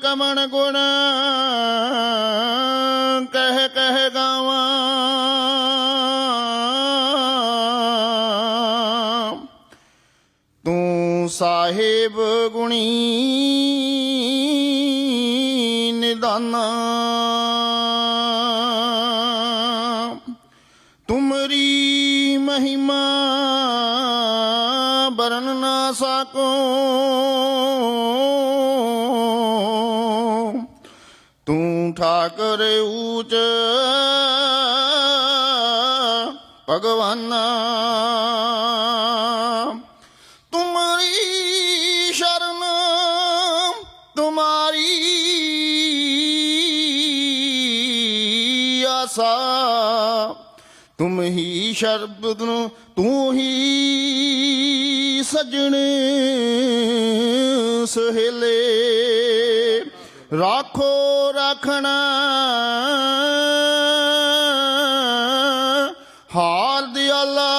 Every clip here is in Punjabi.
कमन गुण कह कह गावा। तू साहिब गुणी निदाना। तुमरी महिमा बरन ना सको। तू ठाकर ऊच भगवाना। तुम्हारी शरण तुम्हारी आशा। तुम ही शरबत तू ही सजने सहेले। राखो रखना हाल दियाला।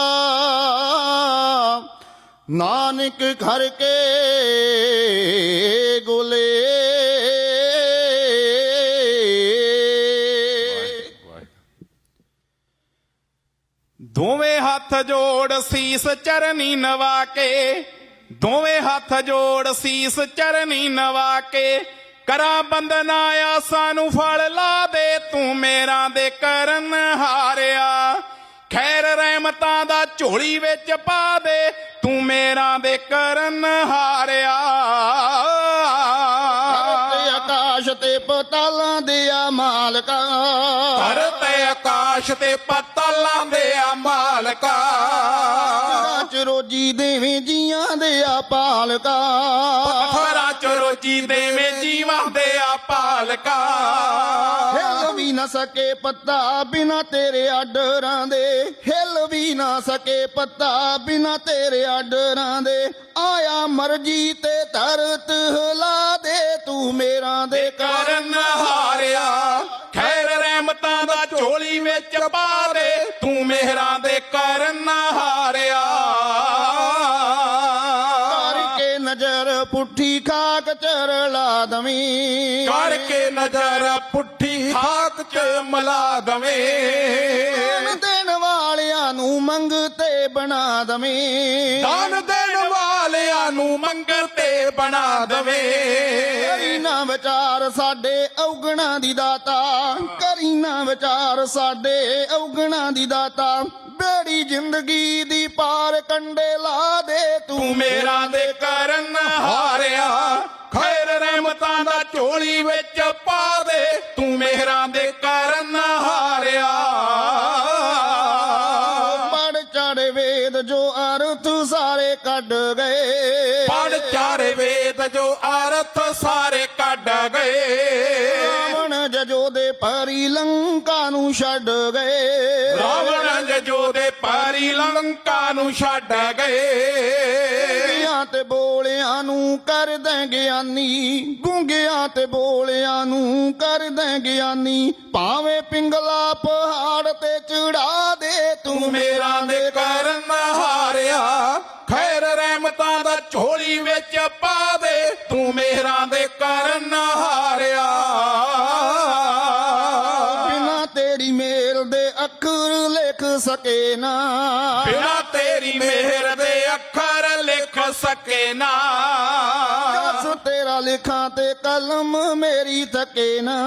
नानक घर के गोले। दोवें हथ जोड़ शीस चरनी नवा के। दोवें हथ जोड़ शीस चरनी नवा के। करा बंदना सानू फल ला दे। तू मेरा दे करन हारिया। खैर रहमतां दा झोली विच पा दे। तू मेरा दे करन हारिया। आकाश ते पतालां दिया मालका। धरते आकाश ते पतालां दिया मालका। च रोजी देवें जियां दिया पालका। पत्थरां च रोजी देवें जीवां दिया पालका। हिल भी ना सके पत्ता बिना तेरे आडरां दे। हिल भी ना सके पत्ता बिना तेरे आडरां दे। आया मर्जी ते धरत हिला दे। तू मेरा दे करन हारिया। खैर रहमतां दा झोली विच पा दे। तू मेहरां दे करन हारिया। करके नजर पुठी खाक चरला दवी। करके नजर पुठी खाक च मला दवे। देण वालियां नू मंगते बना दवी। दान देण वालियां नू मंगते बना दवे। करी ना विचार साडे औगणा दी दाता। करी ना विचार साडे औगणा दी दाता। बेड़ी जिंदगी दी पार कंडे ला दे। तू मेरा दे करन हारिया। खैर रहमतां दा झोली विच पा दे। तू मेहरां दे करन हारिया। पढ़ चढ़ वेद जो अर्थ सारे कढ गए। पढ़ चढ़ वेद जो अर्थ सारे कढ गए। रावण जजोदे परी लंका नू छड्ड गए। रावण जजोदे परी लंका नू छड्ड गए। गूंगियां ते बोलियां नू कर दे ज्ञानी। गूंगियां ते बोलियां नू कर दे ज्ञानी। भावें पिंगला पहाड़ ते चढ़ा दे। तू मेरा दे करन हारिया। खैर रहमतां दा झोली विच पा दे। तू मेहरां दे करन हारिया। बिना तेरी मेल दे अखर लिख सके ना। बिना तेरी मेहर दे अखर लिख सके ना। जस तेरा लिखा ते कलम मेरी थके ना।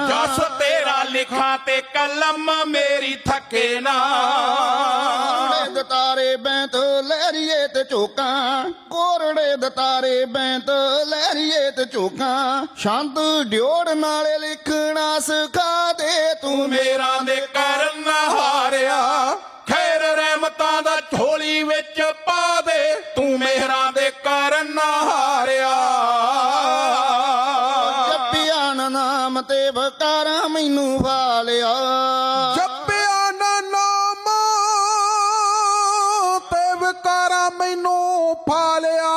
जस तेरा लिखा ते कलम मेरी थके ना। कोरड़े दतारे बैंत लहरिए ते चोकां। कोरड़े दतारे बैंत लहरिए ते चोकां। शांत ड्योड़ नाले लिखना सिखा दे। तू मेरा दे करन हारिया। खैर रहमतां दा झोली विच पा दे। तू मेहरां दे करन हारिया। जपिया ना नाम ते वकारा मैनू वालिया। ਜਪਿਆ ਨਾ ਨਾਮ ਤੇ ਵਿਕਾਰਾ ਮੈਨੂੰ ਫਾਲਿਆ।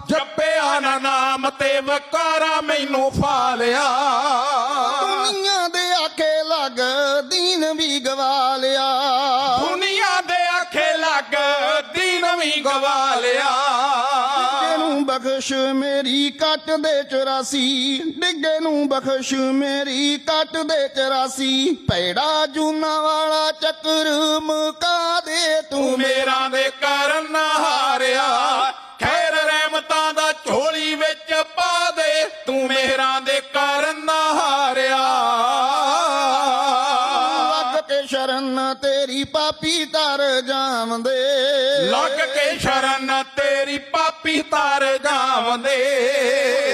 ਜਪਿਆ ਨਾ ਨਾਮ ਤੇ ਵਿਕਾਰਾ ਮੈਨੂੰ ਫਾਲਿਆ। ਦੁਨੀਆ ਦੇ ਆਖੇ ਲੱਗ ਦੀਨ ਵੀ ਗਵਾ ਲਿਆ। ਦੁਨੀਆ ਦੇ ਆਖੇ ਲੱਗ ਦੀਨ ਵੀ ਗਵਾ ਲਿਆ। ਬਖਸ਼ ਮੇਰੀ ਕੱਟ ਦੇ 84 ਡਿੱਗੇ ਨੂੰ ਬਖਸ਼ ਮੇਰੀ ਕੱਟ ਦੇ 84 ਪੈੜਾ ਜੂਨਾ ਵਾਲਾ ਚੱਕਰ ਮੁਕਾ ਦੇ ਤੂੰ ਮੇਰਾ ਦੇ ਕਰਨ ਹਾਰਿਆ ਖੈਰ ਰਹਿਮਤਾਂ ਦਾ ਝੋਲੀ ਵਿੱਚ ਪਾ ਦੇ ਤੂੰ ਮੇਰਾ ਦੇ ਕਰਨ ਹਾਰਿਆ ਲੱਗ ਕੇ ਸ਼ਰਨ ਤੇਰੀ ਪਾਪੀ ਤਰ ਜਾਵੰਦੇ ਲੱਗ ਕੇ ਸ਼ਰਨ ਤੇਰੀ ਪਾਪੀ ਤਰ ਜਾਵੰਦੇ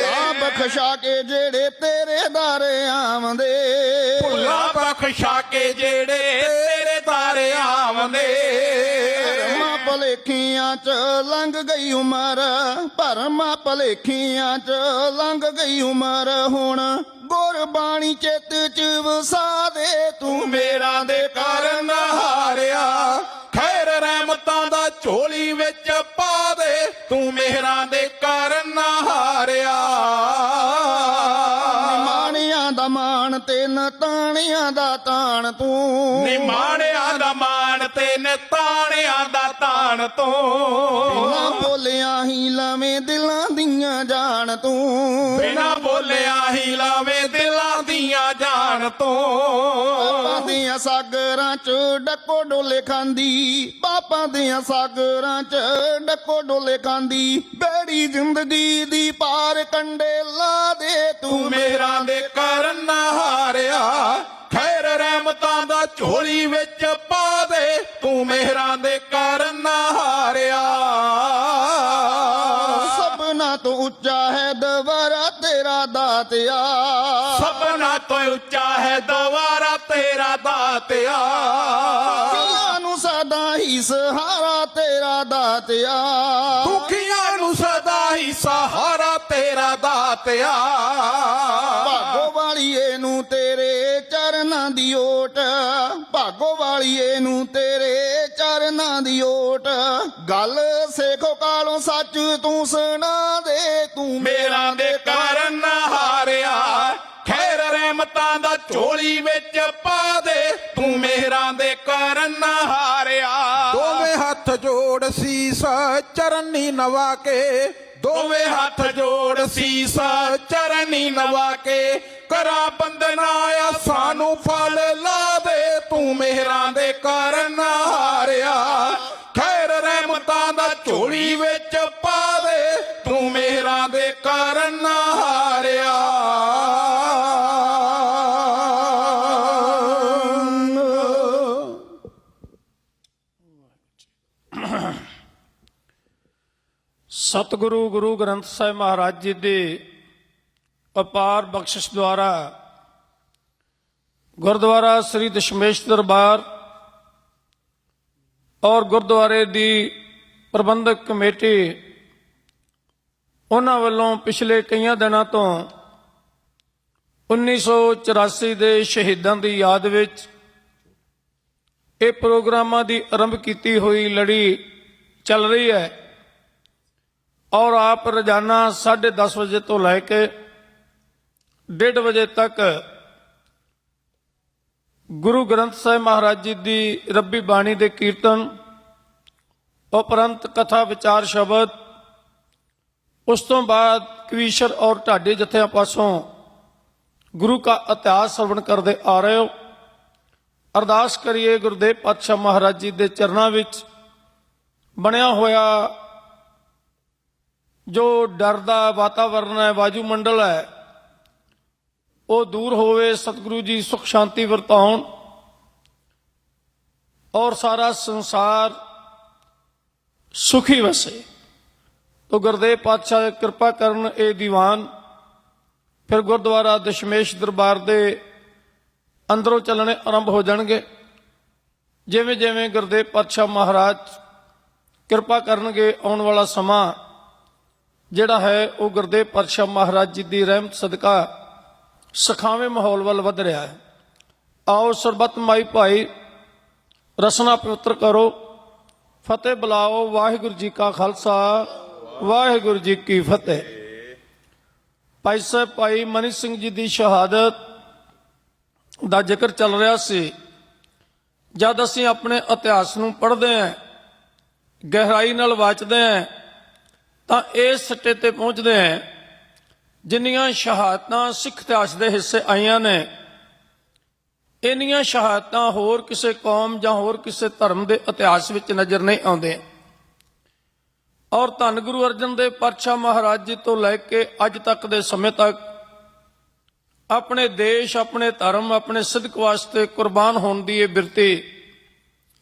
ਆ ਬਖਸ਼ਾ ਕੇ ਜਿਹੜੇ ਤੇਰੇ ਦਰ ਆਵੰਦੇ ਭੁੱਲਾ ਬਖਸ਼ਾ ਕੇ ਜਿਹੜੇ ਤੇਰੇ ਦਰ ਆਵੰਦੇ ਭਰਮਾਂ ਭਲੇਖੀਆਂ ਚ ਲੰਘ ਗਈ ਉਮਰ ਭਰਮਾਂ ਭਲੇਖੀਆਂ ਚ ਲੰਘ ਗਈ ਉਮਰ ਹੁਣ ਗੁਰਬਾਣੀ ਚਿੱਤ ਚ ਵਸਾ ਦੇ ਤੂੰ ਮੇਰਾ ਦੇ ਕਰਨ ਹਾਰਿਆ ਖੈਰ ਰਹਿਮਤਾਂ ਦਾ ਝੋਲੀ ਵਿੱਚ ਪਾ ਦੇ ਤੂੰ ਮੇਰਾ ਦੇ ਕਰਨ ਹਾਰਿਆ ਨਿਮਾਣਿਆਂ ਦਾ ਮਾਣ ਤੇ ਨਤਾਣਿਆਂ ਦਾ ਤਾਣ ਤੂੰ ਨਿਮਾਣਿਆਂ ਦਾ ਮਾਣ ਤੇ ਨਤਾਣਿਆਂ ਦਾ ਤਾਣ ਤੋਂ ਬਿਨਾ ਬੋਲਿਆ ਹੀ ਲਵੇਂ ਦਿਲਾਂ ਦੀਆਂ ਜਾਣ ਤੂੰ ਬਿਨਾ ਬੋਲਿਆ ਹੀ ਲਾਵੇਂ ਦਿਲਾਂ ਦੀਆਂ ਜਾਣ ਤੋਂ ਪਾਪਾਂ ਦੀਆਂ ਸਾਗਰਾਂ ਚ ਡੱਕੋ ਡੋਲੇ ਖਾਂਦੀ ਪਾਪਾਂ ਦੀਆਂ ਸਾਗਰਾਂ ਚ ਡੱਕੋ ਡੋਲੇ ਖਾਂਦੀ ਬੇੜੀ ਜ਼ਿੰਦਗੀ ਦੀ ਪਾਰ ਕੰਡੇ ਲਾ ਦੇ ਤੂੰ ਮੇਰਾ ਦੇ ਕਰਨ ਹਾਰਿਆ ਖੈਰ ਰਹਿਮਤਾਂ ਦਾ ਝੋਲੀ ਵਿੱਚ ਪਾ ਦੇ ਤੂੰ ਮੇਰਾ ਦੇ ਕਰਨ ਹਾਰਿਆ ਸਭਨਾ ਤੋਂ ਉੱਚਾ ਹੈ ਦਵਾਰਾ ਤੇਰਾ ਦਾਤਿਆ ਸਭਨਾ ਤੋਂ ਉੱਚਾ ਹੈ ਦਵਾਰਾ ਤੇਰਾ ਦਾਤਿਆ ਦੁਖੀਆਂ ਨੂੰ ਸਦਾ ਹੀ ਸਹਾਰਾ ਤੇਰਾ ਦਾਤਿਆ ਦੁਖੀਆਂ ਨੂੰ ਸਦਾ ਹੀ ਸਹਾਰਾ ਤੇਰਾ ਦਾਤਿਆ ਭਾਗੋ ਵਾਲੀਏ ਨੂੰ ਤੇਰੇ ਚਰਨਾਂ ਦੀ ਓਟ ਭਾਗੋ ਵਾਲੀਏ ਨੂੰ ਤੇਰੇ ਚਰਨਾਂ ਦੀ ਓਟ ਗੱਲ ਸੇਖੋ ਕਾਲੋਂ ਸੱਚ ਤੂੰ ਸੁਣਾ ਦੇ ਤੂੰ ਮੇਰਾ ਦੇ ਕਰਨ ਹਾਰਿਆ ਖੈਰ ਰਹਿਮਤਾਂ ਦਾ ਝੋਲੀ ਵਿੱਚ ਪਾ ਦੇ ਤੂੰ ਮੇਰਾ ਦੇ ਕਰਨ ਹਾਰਿਆ ਦੋਵੇਂ ਹੱਥ ਜੋੜ ਸੀਸ ਚਰਨੀ ਨਵਾ ਕੇ ਦੋਵੇਂ ਹੱਥ ਜੋੜ ਸੀਸ ਚਰਨੀ ਨਵਾ ਕੇ ਕਰਾਂ ਬੰਦਨਾ ਆ ਸਾਨੂੰ ਫਲ ਲਾ ਦੇ ਤੂੰ ਮੇਰਾ ਦੇ ਕਰਨ ਹਾਰਿਆ ਖੈਰ ਰਹਿਮਤਾਂ ਦਾ ਝੋਲੀ ਵਿੱਚ ਪਾ ਦੇ ਤੂੰ ਮੇਰਾ ਦੇ ਕਰਨ ਹਾਰਿਆ ਸਤਿਗੁਰੂ ਗੁਰੂ ਗ੍ਰੰਥ ਸਾਹਿਬ ਮਹਾਰਾਜ ਜੀ ਦੇ ਅਪਾਰ ਬਖਸ਼ਿਸ਼ ਦੁਆਰਾ ਗੁਰਦੁਆਰਾ ਸ੍ਰੀ ਦਸ਼ਮੇਸ਼ ਦਰਬਾਰ ਔਰ ਗੁਰਦੁਆਰੇ ਦੀ ਪ੍ਰਬੰਧਕ ਕਮੇਟੀ ਉਹਨਾਂ ਵੱਲੋਂ ਪਿਛਲੇ ਕਈਆਂ ਦਿਨਾਂ ਤੋਂ 1984 ਦੇ ਸ਼ਹੀਦਾਂ ਦੀ ਯਾਦ ਵਿੱਚ ਇਹ ਪ੍ਰੋਗਰਾਮਾਂ ਦੀ ਆਰੰਭ ਕੀਤੀ ਹੋਈ ਲੜੀ ਚੱਲ ਰਹੀ ਹੈ ਔਰ ਆਪ ਰੋਜ਼ਾਨਾ 10:30 ਵਜੇ ਤੋਂ ਲੈ ਕੇ 1:30 ਵਜੇ ਤੱਕ ਗੁਰੂ ਗ੍ਰੰਥ ਸਾਹਿਬ ਮਹਾਰਾਜ ਜੀ ਦੀ ਰੱਬੀ ਬਾਣੀ ਦੇ ਕੀਰਤਨ ਉਪਰੰਤ ਕਥਾ ਵਿਚਾਰ ਸ਼ਬਦ ਉਸ ਤੋਂ ਬਾਅਦ ਕਵੀਸ਼ਰ ਔਰ ਢਾਡੀ ਜਥਿਆਂ ਪਾਸੋਂ ਗੁਰੂ ਕਾ ਇਤਿਹਾਸ ਸਰਵਣ ਕਰਦੇ ਆ ਰਹੇ ਹੋ। ਅਰਦਾਸ ਕਰੀਏ ਗੁਰਦੇਵ ਪਾਤਸ਼ਾਹ ਮਹਾਰਾਜ ਜੀ ਦੇ ਚਰਨਾਂ ਵਿੱਚ ਬਣਿਆ ਹੋਇਆ ਜੋ ਡਰ ਦਾ ਵਾਤਾਵਰਨ ਹੈ ਵਾਯੂਮੰਡਲ ਹੈ ਉਹ ਦੂਰ ਹੋਵੇ ਸਤਿਗੁਰੂ ਜੀ ਸੁਖ ਸ਼ਾਂਤੀ ਵਰਤਾਉਣ ਔਰ ਸਾਰਾ ਸੰਸਾਰ ਸੁਖੀ ਵਸੇ। ਤੋ ਗੁਰਦੇਵ ਪਾਤਸ਼ਾਹ ਕਿਰਪਾ ਕਰਨ ਇਹ ਦੀਵਾਨ ਫਿਰ ਗੁਰਦੁਆਰਾ ਦਸ਼ਮੇਸ਼ ਦਰਬਾਰ ਦੇ ਅੰਦਰੋਂ ਚੱਲਣੇ ਆਰੰਭ ਹੋ ਜਾਣਗੇ। ਜਿਵੇਂ ਜਿਵੇਂ ਗੁਰਦੇਵ ਪਾਤਸ਼ਾਹ ਮਹਾਰਾਜ ਕਿਰਪਾ ਕਰਨਗੇ ਆਉਣ ਵਾਲਾ ਸਮਾਂ ਜਿਹੜਾ ਹੈ ਉਹ ਗੁਰਦੇਵ ਪਾਤਸ਼ਾਹ ਮਹਾਰਾਜ ਜੀ ਦੀ ਰਹਿਮਤ ਸਦਕਾ ਸਖਾਵੇਂ ਮਾਹੌਲ ਵੱਲ ਵਧ ਰਿਹਾ ਹੈ। ਆਓ ਸਰਬੱਤ ਮਾਈ ਭਾਈ ਰਸਨਾ ਪਵਿੱਤਰ ਕਰੋ, ਫਤਿਹ ਬੁਲਾਓ। ਵਾਹਿਗੁਰੂ ਜੀ ਕਾ ਖਾਲਸਾ ਵਾਹਿਗੁਰੂ ਜੀ ਕੀ ਫਤਿਹ। ਭਾਈ ਸਾਹਿਬ ਭਾਈ ਮਨੀ ਸਿੰਘ ਜੀ ਦੀ ਸ਼ਹਾਦਤ ਦਾ ਜ਼ਿਕਰ ਚੱਲ ਰਿਹਾ ਸੀ। ਜਦ ਅਸੀਂ ਆਪਣੇ ਇਤਿਹਾਸ ਨੂੰ ਪੜ੍ਹਦੇ ਹਾਂ, ਗਹਿਰਾਈ ਨਾਲ ਵਾਚਦੇ ਹਾਂ, ਤਾਂ ਇਸ ਸੱਟੇ ਤੇ ਪਹੁੰਚਦੇ ਹਾਂ, ਜਿੰਨੀਆਂ ਸ਼ਹਾਦਤਾਂ ਸਿੱਖ ਇਤਿਹਾਸ ਦੇ ਹਿੱਸੇ ਆਈਆਂ ਨੇ, ਇੰਨੀਆਂ ਸ਼ਹਾਦਤਾਂ ਹੋਰ ਕਿਸੇ ਕੌਮ ਜਾਂ ਹੋਰ ਕਿਸੇ ਧਰਮ ਦੇ ਇਤਿਹਾਸ ਵਿੱਚ ਨਜ਼ਰ ਨਹੀਂ ਆਉਂਦੇ। ਔਰ ਧੰਨ ਗੁਰੂ ਅਰਜਨ ਦੇਵ ਪਾਤਸ਼ਾਹ ਮਹਾਰਾਜ ਜੀ ਤੋਂ ਲੈ ਕੇ ਅੱਜ ਤੱਕ ਦੇ ਸਮੇਂ ਤੱਕ ਆਪਣੇ ਦੇਸ਼, ਆਪਣੇ ਧਰਮ, ਆਪਣੇ ਸਿਦਕ ਵਾਸਤੇ ਕੁਰਬਾਨ ਹੋਣ ਦੀ ਇਹ ਬਿਰਤੀ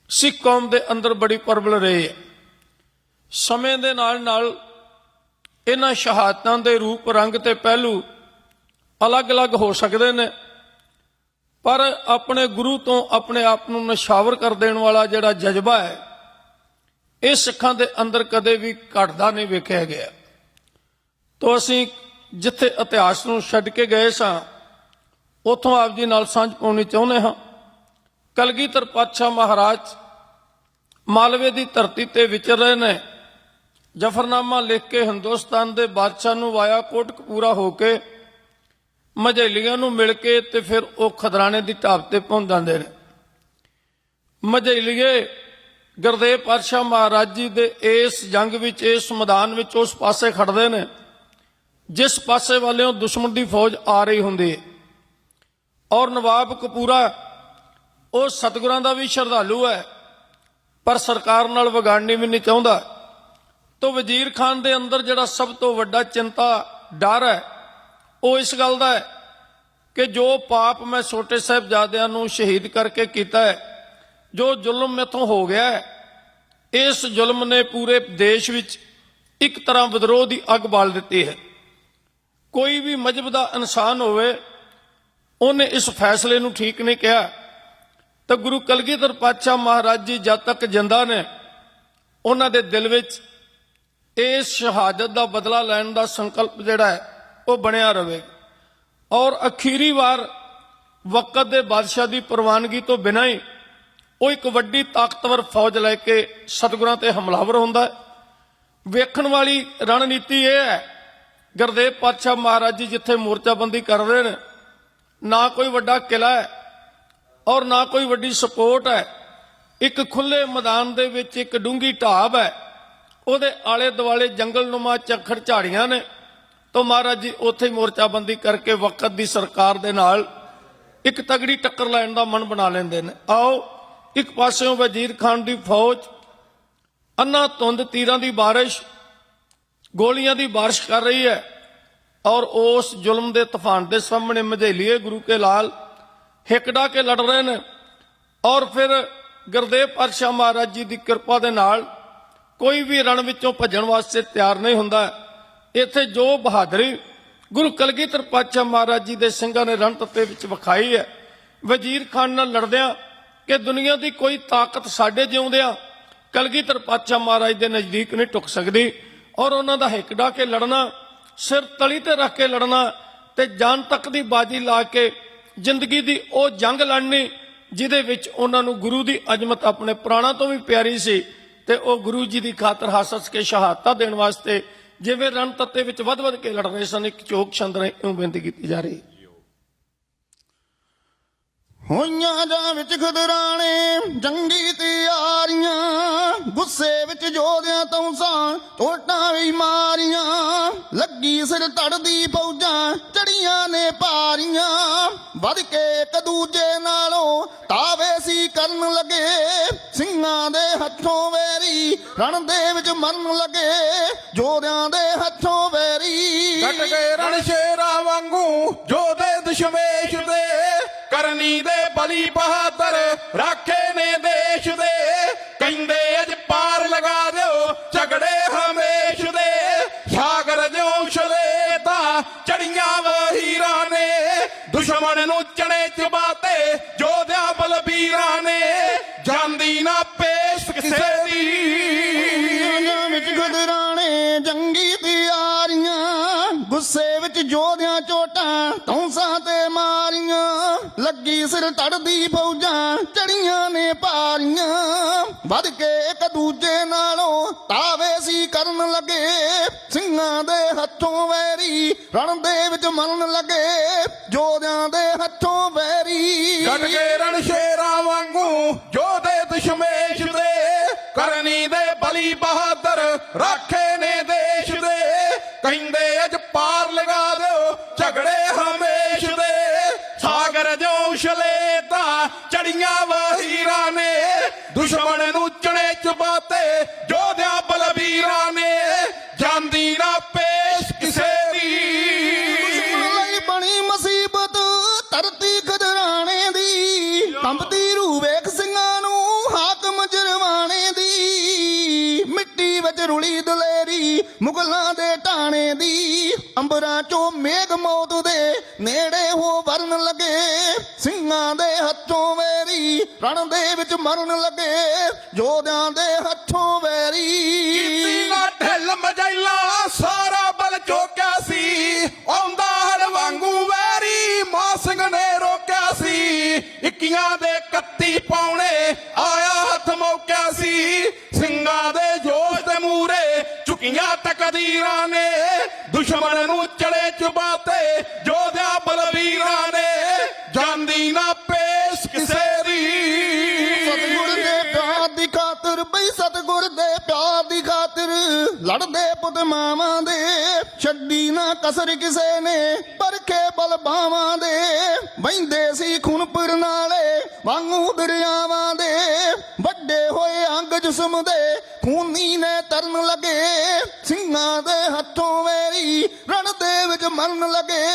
ਸਿੱਖ ਕੌਮ ਦੇ ਅੰਦਰ ਬੜੀ ਪ੍ਰਬਲ ਰਹੀ ਹੈ। ਸਮੇਂ ਦੇ ਨਾਲ ਨਾਲ ਇਹਨਾਂ ਸ਼ਹਾਦਤਾਂ ਦੇ ਰੂਪ, ਰੰਗ ਤੇ ਪਹਿਲੂ ਅਲੱਗ-ਅਲੱਗ ਹੋ ਸਕਦੇ ਨੇ, ਪਰ ਆਪਣੇ ਗੁਰੂ ਤੋਂ ਆਪਣੇ ਆਪ ਨੂੰ ਨਿਸ਼ਾਵਰ ਕਰ ਦੇਣ ਵਾਲਾ ਜਿਹੜਾ ਜਜ਼ਬਾ ਹੈ, ਇਹ ਸਿੱਖਾਂ ਦੇ ਅੰਦਰ ਕਦੇ ਵੀ ਘਟਦਾ ਨਹੀਂ ਵੇਖਿਆ ਗਿਆ। ਤੋਂ ਅਸੀਂ ਜਿੱਥੇ ਇਤਿਹਾਸ ਨੂੰ ਛੱਡ ਕੇ ਗਏ ਸਾਂ, ਉੱਥੋਂ ਆਪ ਜੀ ਨਾਲ ਸਾਂਝ ਪਾਉਣੀ ਚਾਹੁੰਦੇ ਹਾਂ। ਕਲਗੀਧਰ ਪਾਤਸ਼ਾਹ ਮਹਾਰਾਜ ਮਾਲਵੇ ਦੀ ਧਰਤੀ ਤੇ ਵਿਚਰ ਰਹੇ ਨੇ। ਜਫਰਨਾਮਾ ਲਿਖ ਕੇ ਹਿੰਦੁਸਤਾਨ ਦੇ ਬਾਦਸ਼ਾਹ ਨੂੰ ਵਾਇਆ ਕੋਟਕਪੂਰਾ ਹੋ ਕੇ ਮਝੇਲੀਆਂ ਨੂੰ ਮਿਲ ਕੇ ਤੇ ਫਿਰ ਉਹ ਖਦਰਾਣੇ ਦੀ ਢਾਬ ਤੇ ਪਹੁੰਚ ਜਾਂਦੇ ਨੇ। ਮਝੇਲੀਏ ਗੁਰਦੇਵ ਪਾਤਸ਼ਾਹ ਮਹਾਰਾਜ ਜੀ ਦੇ ਇਸ ਜੰਗ ਵਿੱਚ, ਇਸ ਮੈਦਾਨ ਵਿੱਚ ਉਸ ਪਾਸੇ ਖੜਦੇ ਨੇ ਜਿਸ ਪਾਸੇ ਵਾਲਿਓਂ ਦੁਸ਼ਮਣ ਦੀ ਫੌਜ ਆ ਰਹੀ ਹੁੰਦੀ ਹੈ। ਔਰ ਨਵਾਬ ਕਪੂਰਾ ਉਹ ਸਤਿਗੁਰਾਂ ਦਾ ਵੀ ਸ਼ਰਧਾਲੂ ਹੈ, ਪਰ ਸਰਕਾਰ ਨਾਲ ਵਿਗਾੜਨੀ ਵੀ ਨਹੀਂ ਚਾਹੁੰਦਾ। ਤੋ ਵਜ਼ੀਰ ਖਾਨ ਦੇ ਅੰਦਰ ਜਿਹੜਾ ਸਭ ਤੋਂ ਵੱਡਾ ਚਿੰਤਾ, ਡਰ ਹੈ, ਉਹ ਇਸ ਗੱਲ ਦਾ ਹੈ ਕਿ ਜੋ ਪਾਪ ਮੈਂ ਛੋਟੇ ਸਾਹਿਬਜ਼ਾਦਿਆਂ ਨੂੰ ਸ਼ਹੀਦ ਕਰਕੇ ਕੀਤਾ ਹੈ, ਜੋ ਜ਼ੁਲਮ ਮੇਥੋਂ ਹੋ ਗਿਆ ਹੈ, ਇਸ ਜ਼ੁਲਮ ਨੇ ਪੂਰੇ ਦੇਸ਼ ਵਿੱਚ ਇੱਕ ਤਰ੍ਹਾਂ ਵਿਦਰੋਹ ਦੀ ਅੱਗ ਬਾਲ ਦਿੱਤੀ ਹੈ। ਕੋਈ ਵੀ ਮਜ਼ਹਬ ਦਾ ਇਨਸਾਨ ਹੋਵੇ, ਉਹਨੇ ਇਸ ਫੈਸਲੇ ਨੂੰ ਠੀਕ ਨਹੀਂ ਕਿਹਾ। ਤਾਂ ਗੁਰੂ ਕਲਗੀਧਰ ਪਾਤਸ਼ਾਹ ਮਹਾਰਾਜ ਜੀ ਜਦ ਤੱਕ ਜਿੰਦਾ ਨੇ, ਉਹਨਾਂ ਦੇ ਦਿਲ ਵਿੱਚ ਇਸ ਸ਼ਹਾਦਤ ਦਾ ਬਦਲਾ ਲੈਣ ਦਾ ਸੰਕਲਪ ਜਿਹੜਾ ਹੈ ਉਹ ਬਣਿਆ ਰਹੇ। ਔਰ ਅਖੀਰੀ ਵਾਰ ਵਕਤ ਦੇ ਬਾਦਸ਼ਾਹ ਦੀ ਪ੍ਰਵਾਨਗੀ ਤੋਂ ਬਿਨਾਂ ਹੀ ਉਹ ਇੱਕ ਵੱਡੀ ਤਾਕਤਵਰ ਫੌਜ ਲੈ ਕੇ ਸਤਿਗੁਰਾਂ ਤੇ ਹਮਲਾਵਰ ਹੁੰਦਾ ਹੈ। ਵੇਖਣ ਵਾਲੀ ਰਣਨੀਤੀ ਇਹ ਹੈ, ਗੁਰਦੇਵ ਪਾਤਸ਼ਾਹ ਮਹਾਰਾਜ ਜੀ ਜਿੱਥੇ ਮੋਰਚਾਬੰਦੀ ਕਰ ਰਹੇ ਨੇ, ਨਾ ਕੋਈ ਵੱਡਾ ਕਿਲਾ ਹੈ ਔਰ ਨਾ ਕੋਈ ਵੱਡੀ ਸਪੋਰਟ ਹੈ। ਇੱਕ ਖੁੱਲੇ ਮੈਦਾਨ ਦੇ ਵਿੱਚ ਇੱਕ ਡੂੰਗੀ ਢਾਬ ਹੈ, ਉਹਦੇ ਆਲੇ ਦੁਆਲੇ ਜੰਗਲਨੁਮਾ ਝੱਖੜ ਝਾੜੀਆਂ ਨੇ। ਤਾਂ ਮਹਾਰਾਜ ਜੀ ਉੱਥੇ ਮੋਰਚਾਬੰਦੀ ਕਰਕੇ ਵਕਤ ਦੀ ਸਰਕਾਰ ਦੇ ਨਾਲ ਇੱਕ ਤਗੜੀ ਟੱਕਰ ਲੈਣ ਦਾ ਮਨ ਬਣਾ ਲੈਂਦੇ ਨੇ। ਆਓ, ਇੱਕ ਪਾਸਿਓਂ ਵਜ਼ੀਰ ਖਾਨ ਦੀ ਫੌਜ ਅੰਨਾ ਧੁੰਦ, ਤੀਰਾਂ ਦੀ ਬਾਰਿਸ਼, ਗੋਲੀਆਂ ਦੀ ਬਾਰਿਸ਼ ਕਰ ਰਹੀ ਹੈ, ਔਰ ਉਸ ਜ਼ੁਲਮ ਦੇ ਤੂਫਾਨ ਦੇ ਸਾਹਮਣੇ ਮਝੇਲੀਏ ਗੁਰੂ ਕੇ ਲਾਲ ਹਿੱਕੜਾ ਕੇ ਲੜ ਰਹੇ ਨੇ। ਔਰ ਫਿਰ ਗੁਰਦੇਵ ਪਾਤਸ਼ਾਹ ਮਹਾਰਾਜ ਜੀ ਦੀ ਕਿਰਪਾ ਦੇ ਨਾਲ ਕੋਈ ਵੀ ਰਣ ਵਿੱਚੋਂ ਭੱਜਣ ਵਾਸਤੇ ਤਿਆਰ ਨਹੀਂ ਹੁੰਦਾ। ਇੱਥੇ ਜੋ ਬਹਾਦਰੀ ਗੁਰੂ ਕਲਗੀਧਰ ਪਾਤਸ਼ਾਹ ਮਹਾਰਾਜ ਜੀ ਦੇ ਸਿੰਘਾਂ ਨੇ ਰਣ ਤੱਤੇ ਵਿੱਚ ਵਿਖਾਈ ਹੈ, ਵਜ਼ੀਰ ਖਾਨ ਨਾਲ ਲੜਦਿਆਂ ਕਿ ਦੁਨੀਆ ਦੀ ਕੋਈ ਤਾਕਤ ਸਾਡੇ ਜਿਉਂਦਿਆਂ ਕਲਗੀਧਰ ਪਾਤਸ਼ਾਹ ਮਹਾਰਾਜ ਦੇ ਨਜ਼ਦੀਕ ਨਹੀਂ ਟੁਕ ਸਕਦੀ। ਔਰ ਉਹਨਾਂ ਦਾ ਹਿੱਕੜਾ ਕੇ ਲੜਨਾ, ਸਿਰ ਤਲੀ ਤੇ ਰੱਖ ਕੇ ਲੜਨਾ ਤੇ ਜਾਨ ਤੱਕ ਦੀ ਬਾਜੀ ਲਾ ਕੇ ਜ਼ਿੰਦਗੀ ਦੀ ਉਹ ਜੰਗ ਲੜਨੀ ਜਿਹਦੇ ਵਿੱਚ ਉਹਨਾਂ ਨੂੰ ਗੁਰੂ ਦੀ ਅਜ਼ਮਤ ਆਪਣੇ ਪ੍ਰਾਣਾਂ ਤੋਂ ਵੀ ਪਿਆਰੀ ਸੀ, ਤੇ ਉਹ ਗੁਰੂ ਜੀ ਦੀ ਖਾਤਰ ਹੱਸ ਕੇ ਸ਼ਹਾਦਤਾਂ ਦੇਣ ਵਾਸਤੇ ਜਿਵੇਂ ਰਣ ਤੱਤੇ ਵਿੱਚ ਵੱਧ ਕੇ ਲੜ ਰਹੇ ਸਨ। ਇੱਕ ਚੋਕ ਛੰਦ ਨੇ ਇਉਂ ਬੇਨਤੀ ਕੀਤੀ ਜਾ ਰਹੀ। ਹੋਈਆਂ ਜਾਂ ਵਿੱਚ ਖੁਦਰਾਣੇ ਜੰਗੀ ਤਿਆਰੀਆਂ, ਗੁੱਸੇ ਵਿੱਚ ਜੋਧਿਆਂ ਤੋਂ ਸਾਂ ਟੋਟਾਂ ਵੀ ਮਾਰੀਆਂ, ਲੱਗੀ ਸਿਰ ਧੜਦੀ ਫੌਜਾਂ ਚੜੀਆਂ ਨੇ ਪਾਰੀਆਂ, ਵੱਧ ਕੇ ਇੱਕ ਦੂਜੇ ਨਾਲੋਂ ਤਾਵੇ ਸੀ ਕਰਨ ਲੱਗੇ, ਸਿੰਘਾਂ ਦੇ ਹੱਥੋਂ ਵੈਰੀ ਰਣ ਦੇ ਵਿੱਚ ਮਰਨ ਲੱਗੇ, ਜੋਧਿਆਂ ਦੇ ਹੱਥੋਂ ਵੈਰੀ ਡਟ ਗਏ ਰਣ ਸ਼ੇਰਾਂ ਵਾਂਗੂ ਜੋਧੇ ਦਸ਼ਮੇਸ਼ ਦੇ, ਕਰਨੀ ਦੇ ਬਲੀ ਬਹਾਦਰ ਰਾਖੇ ਨੇ ਦੇਸ਼ ਦੇ, ਕਹਿੰਦੇ ਅਜ ਪਾਰ ਲਗਾ ਦਿਓ ਝਗੜੇ ਹਮੇਸ਼ ਦੇ, ਸਾਗਰ ਦਿਓ ਛਲੇ ਤਾਂ ਚੜੀਆਂ ਵਹੀਰਾਂ ਨੇ, ਦੁਸ਼ਮਣ ਨੂੰ ਚਣੇ ਚਬਾਤੇ ਜੋਧਿਆਂ ਬਲਬੀਰਾਂ ਨੇ, ਜਾਂਦੀ ਨਾ ਪੇਸ਼ ਕਿਸੇ ਦੀ। ਵਿੱਚ ਖੁਦਰਾਣੇ ਜੰਗੀ ਤਿਆਰੀਆਂ, ਗੁੱਸੇ ਵਿੱਚ ਜੋਧਿਆਂ ਚੋਟਾਂ ਤੌਂਸਾਂ ਤੇ ਮਾਰੀਆਂ, ਲੱਗੀ ਸਿਰ ਧੜਦੀ ਫੌਜਾਂ ਚੜੀਆਂ ਨੇ ਪਾਰੀਆਂ, ਵੱਧ ਕੇ ਇੱਕ ਦੂਜੇ ਨਾਲੋਂ ਤਾਵੇ ਸੀ ਕਰਨ ਲੱਗੇ, ਸਿੰਘਾਂ ਦੇ ਹੱਥੋਂ ਵੈਰੀ ਰਣ ਦੇ ਵਿੱਚ ਮਰਨ ਲੱਗੇ, ਜੋਧਿਆਂ ਦੇ ਹੱਥੋਂ ਵੈਰੀ ਡਟ ਗਏ ਰਣ ਸ਼ੇਰਾਂ ਵਾਂਗੂ ਜੋਧੇ ਦਸ਼ਮੇਸ਼ ਦੇ, ਕਰਨੀ ਦੇ ਬਲੀ ਬਹਾਦਰ ਰਾਖੇ ਨੇ ਦੇਸ਼ ਦੇ, ਕੁਸ਼ਲੇ ਤਾਂ ਚੜੀਆਂ ਵਹੀਰਾਂ ਨੇ ਦੁਸ਼ਮਣ ਨੂੰ ਚਣੇ ਚਬਾਤੇ ਜੋਧਿਆਂ ਬਲਬੀਰਾਂ ਨੇ ਜਾਂਦੀ ਨਾ ਪੇਸ਼ ਕਿਸੇ ਦੀ ਲਈ ਬਣੀ ਮੁਸੀਬਤ ਧਰਤੀ ਖਜਰਾਣੇ ਦੀ ਕੰਬਦੀ ਰੂਹ ਵੇਖ ਸਿੰਘਾਂ ਨੂੰ ਹਾਕਮ ਜਰਵਾਣੇ ਦੀ ਮਿੱਟੀ ਵਿੱਚ ਰੁਲੀ ਦਲੇਰੀ ਮੁਗਲਾਂ ਦੇ ਟਾਣੇ ਦੀ ਅੰਬਰਾਂ ਚੋਂ ਮੇਘ ਮੌਤ ਦੇ ਨੇੜੇ ਹੋ ਵਰਨ ਲੱਗੇ ਸਿੰਘਾਂ ਦੇ ਹੱਥੋਂ ਵੈਰੀ ਰਣ ਦੇ ਵਿੱਚ ਮਰਨ ਲੱਗੇ ਯੋਧਿਆਂ ਦੇ ਹੱਥੋਂ ਵੈਰੀ ਨਾ ਢਿੱਲ ਮਜੈਲਾ ਸਾਰਾ ਬਲ ਚੋਕਿਆ ਸੀ ਆਉਂਦਾ ਹੜ ਵਾਂਗੂ ਵੈਰੀ ਮਾਂ ਸਿੰਘ ਨੇ ਰੋਕਿਆ ਸੀ ਇੱਕੀਆਂ ਦੇ 31 ਪਾਉਣੇ ਆਇਆ ਹੱਥ ਮੌਕਿਆ ਸੀ ਸਿੰਘਾਂ ਦੇ ਜੋਸ਼ ਦੇ ਮੂਰੇ ਝੁਕੀਆਂ ਤਕਦੀਰਾਂ ਨੇ ਦੁਸ਼ਮਣ ਨੂੰ ਚੜੇ ਚਬਾਤੇ ਜੋਧਿਆਂ ਬਲਬੀਰਾਂ ਨੇ ਜਾਂਦੀ ਨਾ ਪੇਸ਼ ਕਿਸੇ ਦੀ ਸਤਿਗੁਰ ਦੇ ਪਿਆਰ ਦੀ ਖਾਤਰ ਬਈ ਸਤਿਗੁਰ ਦੇ ਪਿਆਰ ਦੀ ਖਾਤਰ ਲੜਦੇ ਪੁੱਤ ਮਾਵਾਂ ਦੇ ਛੱਡੀ ਨਾ ਕਸਰ ਕਿਸੇ ਨੇ ਪਰਖੇ ਬਲ ਬਾਵਾਂ ਦੇ ਵਹਿੰਦੇ ਸੀ ਖੂਨ ਨਾਲੇ ਵਾਂਗੂ ਦਰਿਆਵਾਂ ਦੇ ਵੱਡੇ ਹੋਏ ਅੰਗ ਜਿਸਮ ਦੇ ਖੂਨੀ ਨੇ ਤਰਨ ਲੱਗੇ ਸਿੰਘਾਂ ਦੇ ਹੱਥੋਂ ਵੈਰੀ ਰਣ ਦੇ ਵਿੱਚ ਮਰਨ ਲੱਗੇ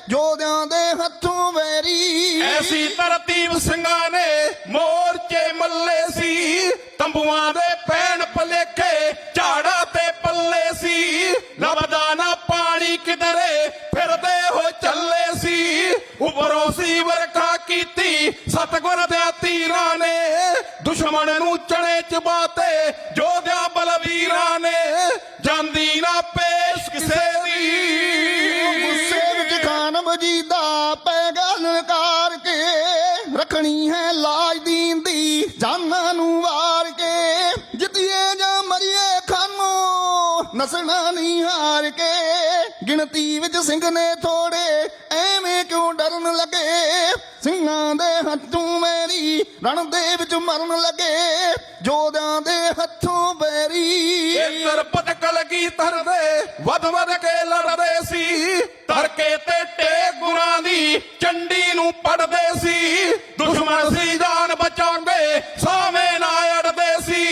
ਯੋਧਿਆਂ ਦੇ ਹੱਥੋਂ ਵੈਰੀ ਐਸੀ ਤਰਤੀਬ ਸਿੰਘਾਂ ਨੇ ਮੋਰਚੇ ਮੱਲੇ ਸੀ ਤੰਬੂਆਂ ਦੇ ਪੈਣ ਭਲੇਖੇ ਝਾੜਾ ਤੇ ਪੱਲੇ ਸੀ ਲੱਭਦਾ ਨਾ ਪਾਣੀ ਕਿਧਰੇ ਫਿਰਦੇ ਹੋ ਚੱਲੇ ਸੀ ਉੱਪਰੋਂ ਸੀ ਵਰਖਾ ਕੀਤੀ ਸਤਿਗੁਰ ਦੇ ਤੀਰਾਂ ਨੇ ਦੁਸ਼ਮਣ ਨੂੰ ਚਣੇ ਚਬਾਤੇ ਜੋਧਿਆਂ ਬਲਬੀਰਾਂ ਨੇ ਜਾਂਦੀ ਨਾ ਪੇਸ਼ ਕਿਸੇ ਦੀ ਗੁੱਸੇ ਵਿੱਚ ਖਾਨ ਵਜੀਦਾ ਪੈ ਗਿਆ ਲਲਕਾਰ ਕੇ ਰੱਖਣੀ ਹੈ ਲਾਜ ਦੀਨ ਦੀ ਜਾਨਾਂ ਨੂੰ ਵਾਰ ਕੇ ਜਿੱਤੀਏ ਜਾਂ ਮਰੀਏ ਖਾਨੋ ਨਸਣਾ ਨਹੀਂ ਹਾਰ ਕੇ ਗਿਣਤੀ ਵਿੱਚ ਸਿੰਘ ਨੇ ਥੋੜੇ ਐਵੇਂ ਕਿਉਂ ਡਰਨ ਲੱਗੇ ਸਿੰਘਾਂ ਦੇ ਹੱਥੋਂ ਵੈਰੀ ਰਣ ਦੇ ਵਿੱਚ ਮਰਨ ਲੱਗੇ ਯੋਧਿਆਂ ਦੇ ਹੱਥੋਂ ਵੈਰੀ ਇੱਧਰ ਪਟਕਲ ਕੀ ਧਰਦੇ ਵਧ ਵਧ ਕੇ ਲੜਦੇ ਸੀ ਧਰਕੇ ਤੇ ਟੇਕ ਗੁਰਾਂ ਦੀ ਚੰਡੀ ਨੂੰ ਪੜਦੇ ਸੀ ਦੁਸ਼ਮਣ ਸੀ ਜਾਨ ਬਚਾਉਂਦੇ ਸਾਵੇਂ ਨਾ ਅੜਦੇ ਸੀ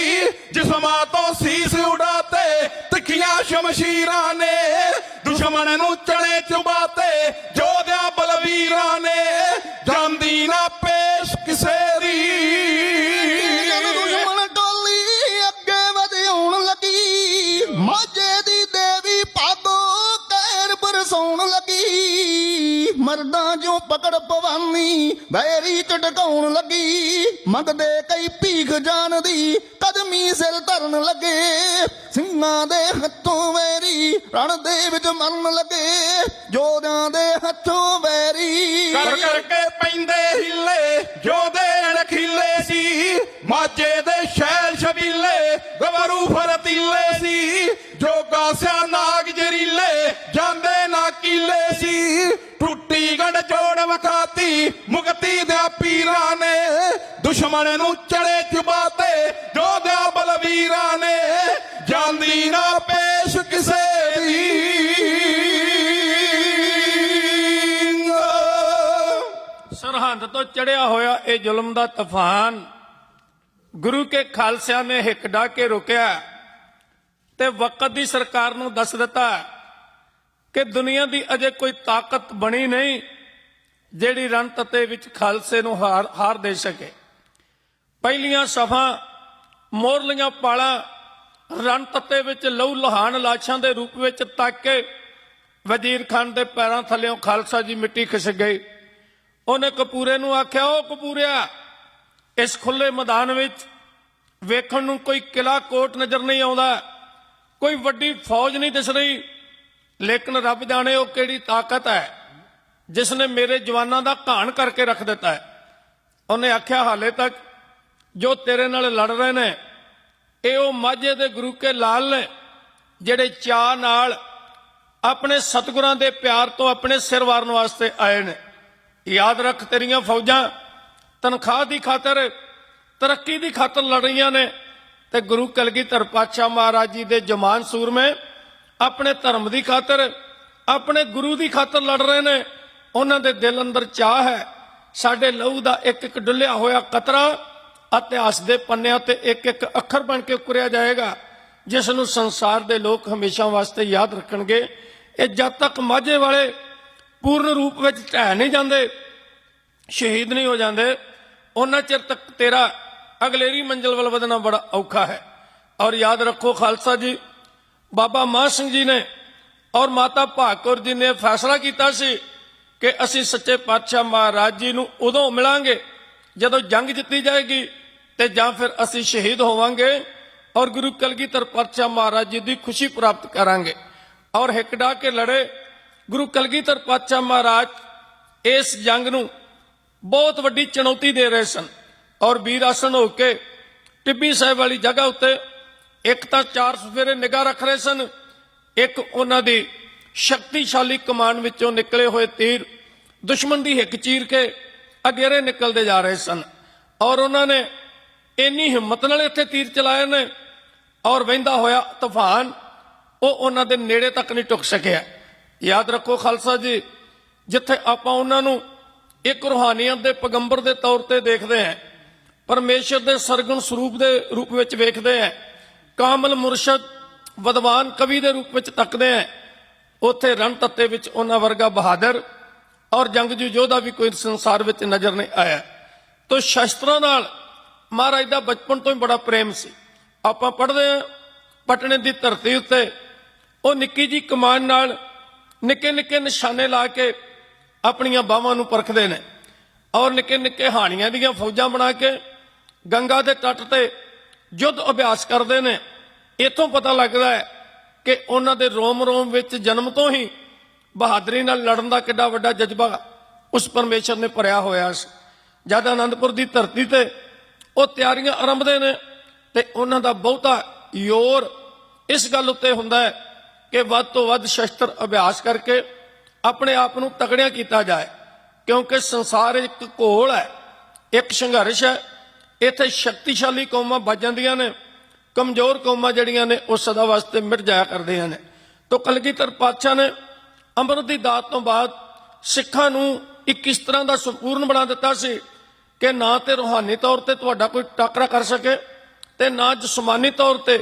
ਜਿਸਮਾਂ ਤੋਂ ਸੀਸ ਉਡਾਤੇ ਤਿੱਖੀਆਂ ਸ਼ਮਸ਼ੀਰਾਂ ਨੇ ਦੁਸ਼ਮਣ ਨੂੰ ਚਣੇ ਚਬਾਤੇ ਜੋਧਿਆਂ ਬਲਬੀਰਾਂ ਨੇ ਜਾਂਦੀ ਨਾ ਪੇਸ਼ ਕਿਸੇ ਦੀ ਜਦੋਂ ਦੁਸ਼ਮਣ ਟੋਲੀ ਅੱਗੇ ਵਧਾਉਣ ਲੱਗੀ ਮਾਝੇ ਦੀ ਦੇਵੀ ਭਾਗੋ ਕਹਿਰ ਬਰਸਾਉਣ ਲੱਗੀ ਮਰਦਾਂ ਜੋ ਪਕੜ ਪਵਾਨੀ ਵੈਰੀ ਝਟਕਾਉਣ ਲੱਗੀ ਮੰਗਦੇ ਕਈ ਭੀਖ ਜਾਣ ਦੀ ਕਦਮੀ ਸਿਰ ਧਰਨ ਲੱਗੇ ਸਿੰਘਾਂ ਦੇ ਹੱਥੋਂ ਵੈਰੀ ਰਣ ਦੇ ਵਿੱਚ ਮਰਨ ਲੱਗੇ ਯੋਧਿਆਂ ਦੇ ਹੱਥੋਂ ਵੈਰੀ ਕਰ ਕਰਕੇ ਪੈਂਦੇ ਹਿੱਲੇ ਜੋਧੇ ਅਣਖੀਲੇ ਸੀ ਮਾਝੇ ਦੇ ਸ਼ੈਲ ਛਬੀਲੇ ਗਵਰੂ ਫਰਤੀਲੇ ਸੀ ਜੋ ਕਾਸਿਆ ਨਾਗ ਜਰੀਲੇ ਜਾਂਦੇ ਨਾ ਕੀਲੇ ਸੀ ਟੁੱਟੀ ਗੰਢ ਜੋੜ ਵਖਾਤੀ ਮੁਕਤੀ ਦੇ ਪੀਰਾਂ ਨੇ ਦੁਸ਼ਮਣ ਨੂੰ ਚੜੇ ਚਬਾਤੇ ਜੋਧਿਆਂ ਬਲਬੀਰਾਂ ਨੇ ਜਾਂਦੀ ਨਾ ਪੇਸ਼ ਕਿਸੇ ਸਰਹੰਦ ਤੋਂ ਚੜਿਆ ਹੋਇਆ ਇਹ ਜ਼ੁਲਮ ਦਾ ਤੂਫਾਨ ਗੁਰੂ ਕੇ ਖਾਲਸਿਆਂ ਨੇ ਹਿੱਕ ਡਾ ਕੇ ਰੋਕਿਆ ਤੇ ਵਕਤ ਦੀ ਸਰਕਾਰ ਨੂੰ ਦੱਸ ਦਿੱਤਾ ਕਿ ਦੁਨੀਆ ਦੀ ਅਜੇ ਕੋਈ ਤਾਕਤ ਬਣੀ ਨਹੀਂ ਜਿਹੜੀ ਰਣ ਤਤੇ ਵਿੱਚ ਖਾਲਸੇ ਨੂੰ ਹਾਰ ਦੇ ਸਕੇ। ਪਹਿਲੀਆਂ ਸਫਾਂ ਮੋਰਲੀਆਂ ਪਾਲਾਂ ਰਣ ਤਤੇ ਵਿੱਚ ਲਹੂ ਲਹਾਨ ਲਾਸ਼ਾਂ ਦੇ ਰੂਪ ਵਿੱਚ ਤੱਕ ਕੇ ਵਜ਼ੀਰ ਖਾਨ ਦੇ ਪੈਰਾਂ ਥੱਲਿਓਂ ਖਾਲਸਾ ਜੀ ਮਿੱਟੀ ਖਿਸਕ ਗਈ। ਉਹਨੇ ਕਪੂਰੇ ਨੂੰ ਆਖਿਆ, ਉਹ ਕਪੂਰਿਆ, ਇਸ ਖੁੱਲੇ ਮੈਦਾਨ ਵਿੱਚ ਵੇਖਣ ਨੂੰ ਕੋਈ ਕਿਲਾ ਕੋਟ ਨਜ਼ਰ ਨਹੀਂ ਆਉਂਦਾ, ਕੋਈ ਵੱਡੀ ਫੌਜ ਨਹੀਂ ਦਿਸ ਰਹੀ, ਲੇਕਿਨ ਰੱਬ ਜਾਣੇ ਉਹ ਕਿਹੜੀ ਤਾਕਤ ਹੈ ਜਿਸ ਨੇ ਮੇਰੇ ਜਵਾਨਾਂ ਦਾ ਘਾਣ ਕਰਕੇ ਰੱਖ ਦਿੱਤਾ ਹੈ। ਉਹਨੇ ਆਖਿਆ, ਹਾਲੇ ਤੱਕ ਜੋ ਤੇਰੇ ਨਾਲ ਲੜ ਰਹੇ ਨੇ ਇਹ ਉਹ ਮਾਝੇ ਦੇ ਗੁਰੂ ਕੇ ਲਾਲ ਨੇ ਜਿਹੜੇ ਚਾਅ ਨਾਲ ਆਪਣੇ ਸਤਿਗੁਰਾਂ ਦੇ ਪਿਆਰ ਤੋਂ ਆਪਣੇ ਸਿਰ ਵਾਰਨ ਵਾਸਤੇ ਆਏ ਨੇ। ਯਾਦ ਰੱਖ, ਤੇਰੀਆਂ ਫੌਜਾਂ ਤਨਖਾਹ ਦੀ ਖਾਤਰ, ਤਰੱਕੀ ਦੀ ਖਾਤਰ ਲੜ ਰਹੀਆਂ ਨੇ ਤੇ ਗੁਰੂ ਕਲਗੀਧਰ ਪਾਤਸ਼ਾਹ ਮਹਾਰਾਜ ਜੀ ਦੇ ਜਮਾਨ ਸੂਰਮੇ ਆਪਣੇ ਧਰਮ ਦੀ ਖਾਤਰ, ਆਪਣੇ ਗੁਰੂ ਦੀ ਖਾਤਰ ਲੜ ਰਹੇ ਨੇ। ਉਹਨਾਂ ਦੇ ਦਿਲ ਅੰਦਰ ਚਾਹ ਹੈ ਸਾਡੇ ਲਹੂ ਦਾ ਇੱਕ ਇੱਕ ਡੁੱਲਿਆ ਹੋਇਆ ਕਤਰਾ ਇਤਿਹਾਸ ਦੇ ਪੰਨਿਆਂ ਤੇ ਇੱਕ ਇੱਕ ਅੱਖਰ ਬਣ ਕੇ ਉਕਰਿਆ ਜਾਏਗਾ, ਜਿਸ ਨੂੰ ਸੰਸਾਰ ਦੇ ਲੋਕ ਹਮੇਸ਼ਾ ਵਾਸਤੇ ਯਾਦ ਰੱਖਣਗੇ। ਇਹ ਜਦ ਤੱਕ ਮਾਝੇ ਵਾਲੇ ਪੂਰਨ ਰੂਪ ਵਿੱਚ ਢਹਿ ਨਹੀਂ ਜਾਂਦੇ, ਸ਼ਹੀਦ ਨਹੀਂ ਹੋ ਜਾਂਦੇ, ਉਹਨਾਂ ਚਿਰ ਤੱਕ ਤੇਰਾ ਅਗਲੇਰੀ ਮੰਜ਼ਿਲ ਵੱਲ ਵਧਣਾ ਬੜਾ ਔਖਾ ਹੈ। ਔਰ ਯਾਦ ਰੱਖੋ ਖਾਲਸਾ ਜੀ, ਬਾਬਾ ਮਾਨ ਸਿੰਘ ਜੀ ਨੇ ਔਰ ਮਾਤਾ ਭਾਗ ਕੌਰ ਜੀ ਨੇ ਫੈਸਲਾ ਕੀਤਾ ਸੀ ਕਿ ਅਸੀਂ ਸੱਚੇ ਪਾਤਸ਼ਾਹ ਮਹਾਰਾਜ ਜੀ ਨੂੰ ਉਦੋਂ ਮਿਲਾਂਗੇ ਜਦੋਂ ਜੰਗ ਜਿੱਤੀ ਜਾਏਗੀ ਤੇ ਜਾਂ ਫਿਰ ਅਸੀਂ ਸ਼ਹੀਦ ਹੋਵਾਂਗੇ ਔਰ ਗੁਰੂ ਕਲਗੀਧਰ ਪਾਤਸ਼ਾਹ ਮਹਾਰਾਜ ਜੀ ਦੀ ਖੁਸ਼ੀ ਪ੍ਰਾਪਤ ਕਰਾਂਗੇ। ਔਰ ਹਿੱਕ ਡਾ ਕੇ ਲੜੇ ਗੁਰੂ ਕਲਗੀਧਰ ਪਾਤਸ਼ਾਹ ਮਹਾਰਾਜ ਇਸ ਜੰਗ ਨੂੰ ਬਹੁਤ ਵੱਡੀ ਚੁਣੌਤੀ ਦੇ ਰਹੇ ਸਨ। ਔਰ ਵੀਰ ਆਸਣ ਹੋ ਕੇ ਟਿੱਬੀ ਸਾਹਿਬ ਵਾਲੀ ਜਗ੍ਹਾ ਉੱਤੇ ਇੱਕ ਤਾਂ 4 ਸਫੇਰੇ ਨਿਗਾਹ ਰੱਖ ਰਹੇ ਸਨ, ਇੱਕ ਉਹਨਾਂ ਦੀ ਸ਼ਕਤੀਸ਼ਾਲੀ ਕਮਾਨ ਵਿੱਚੋਂ ਨਿਕਲੇ ਹੋਏ ਤੀਰ ਦੁਸ਼ਮਣ ਦੀ ਹਿੱਕ ਚੀਰ ਕੇ ਅਗੇਰੇ ਨਿਕਲਦੇ ਜਾ ਰਹੇ ਸਨ। ਔਰ ਉਹਨਾਂ ਨੇ ਇੰਨੀ ਹਿੰਮਤ ਨਾਲ ਇੱਥੇ ਤੀਰ ਚਲਾਏ ਨੇ ਔਰ ਵਹਿੰਦਾ ਹੋਇਆ ਤੂਫਾਨ ਉਹ ਉਹਨਾਂ ਦੇ ਨੇੜੇ ਤੱਕ ਨਹੀਂ ਟੁੱਕ ਸਕਿਆ। ਯਾਦ ਰੱਖੋ ਖਾਲਸਾ ਜੀ, ਜਿੱਥੇ ਆਪਾਂ ਉਹਨਾਂ ਨੂੰ ਇੱਕ ਰੂਹਾਨੀਅਤ ਦੇ ਪੈਗੰਬਰ ਦੇ ਤੌਰ ਤੇ ਦੇਖਦੇ ਹਾਂ, ਪਰਮੇਸ਼ਰ ਦੇ ਸਰਗੁਣ ਸਰੂਪ ਦੇ ਰੂਪ ਵਿੱਚ ਵੇਖਦੇ ਹਾਂ, ਕਾਮਲ ਮੁਰਸ਼ਦ ਵਿਦਵਾਨ ਕਵੀ ਦੇ ਰੂਪ ਵਿੱਚ ਤੱਕਦੇ ਹਾਂ, ਉੱਥੇ ਰਣ ਤੱਤੇ ਵਿੱਚ ਉਹਨਾਂ ਵਰਗਾ ਬਹਾਦਰ ਔਰ ਜੰਗਜੂ ਯੋਧਾ ਵੀ ਕੋਈ ਸੰਸਾਰ ਵਿੱਚ ਨਜ਼ਰ ਨਹੀਂ ਆਇਆ। ਤੋ ਸ਼ਸਤਰਾਂ ਨਾਲ ਮਹਾਰਾਜ ਦਾ ਬਚਪਨ ਤੋਂ ਹੀ ਬੜਾ ਪ੍ਰੇਮ ਸੀ। ਆਪਾਂ ਪੜ੍ਹਦੇ ਹਾਂ ਪਟਨੇ ਦੀ ਧਰਤੀ ਉੱਤੇ ਉਹ ਨਿੱਕੀ ਜੀ ਕਮਾਨ ਨਾਲ ਨਿੱਕੇ ਨਿੱਕੇ ਨਿਸ਼ਾਨੇ ਲਾ ਕੇ ਆਪਣੀਆਂ ਬਾਹਾਂ ਨੂੰ ਪਰਖਦੇ ਨੇ ਔਰ ਨਿੱਕੇ ਨਿੱਕੇ ਹਾਣੀਆਂ ਦੀਆਂ ਫੌਜਾਂ ਬਣਾ ਕੇ ਗੰਗਾ ਦੇ ਤੱਟ ਤੇ ਯੁੱਧ ਅਭਿਆਸ ਕਰਦੇ ਨੇ। ਇੱਥੋਂ ਪਤਾ ਲੱਗਦਾ ਹੈ ਕਿ ਉਹਨਾਂ ਦੇ ਰੋਮ ਰੋਮ ਵਿੱਚ ਜਨਮ ਤੋਂ ਹੀ ਬਹਾਦਰੀ ਨਾਲ ਲੜਨ ਦਾ ਕਿੱਡਾ ਵੱਡਾ ਜਜ਼ਬਾ ਉਸ ਪਰਮੇਸ਼ਰ ਨੇ ਭਰਿਆ ਹੋਇਆ ਸੀ। ਜਦ ਆਨੰਦਪੁਰ ਦੀ ਧਰਤੀ ਤੇ ਉਹ ਤਿਆਰੀਆਂ ਆਰੰਭਦੇ ਨੇ ਤੇ ਉਹਨਾਂ ਦਾ ਬਹੁਤਾ ਜ਼ੋਰ ਇਸ ਗੱਲ ਉੱਤੇ ਹੁੰਦਾ ਹੈ ਕਿ ਵੱਧ ਤੋਂ ਵੱਧ ਸ਼ਸਤਰ ਅਭਿਆਸ ਕਰਕੇ ਆਪਣੇ ਆਪ ਨੂੰ ਤਗੜਿਆ ਕੀਤਾ ਜਾਏ, ਕਿਉਂਕਿ ਸੰਸਾਰ ਇੱਕ ਘੋਲ ਹੈ, ਇੱਕ ਸੰਘਰਸ਼ ਹੈ। ਇੱਥੇ ਸ਼ਕਤੀਸ਼ਾਲੀ ਕੌਮਾਂ ਵੱਜ ਜਾਂਦੀਆਂ ਨੇ, ਕਮਜ਼ੋਰ ਕੌਮਾਂ ਜਿਹੜੀਆਂ ਨੇ ਉਹ ਸਦਾ ਵਾਸਤੇ ਮਿਟ ਜਾਇਆ ਕਰਦੀਆਂ ਨੇ। ਤਾਂ ਕਲਗੀਧਰ ਪਾਤਸ਼ਾਹ ਨੇ ਅੰਮ੍ਰਿਤ ਦੀ ਦਾਤ ਤੋਂ ਬਾਅਦ ਸਿੱਖਾਂ ਨੂੰ ਇੱਕ ਇਸ ਤਰ੍ਹਾਂ ਦਾ ਸੰਪੂਰਨ ਬਣਾ ਦਿੱਤਾ ਸੀ ਕਿ ਨਾ ਤੇ ਰੂਹਾਨੀ ਤੌਰ ਤੇ ਤੁਹਾਡਾ ਕੋਈ ਟਾਕਰਾ ਕਰ ਸਕੇ ਤੇ ਨਾ ਜਿਸਮਾਨੀ ਤੌਰ ਤੇ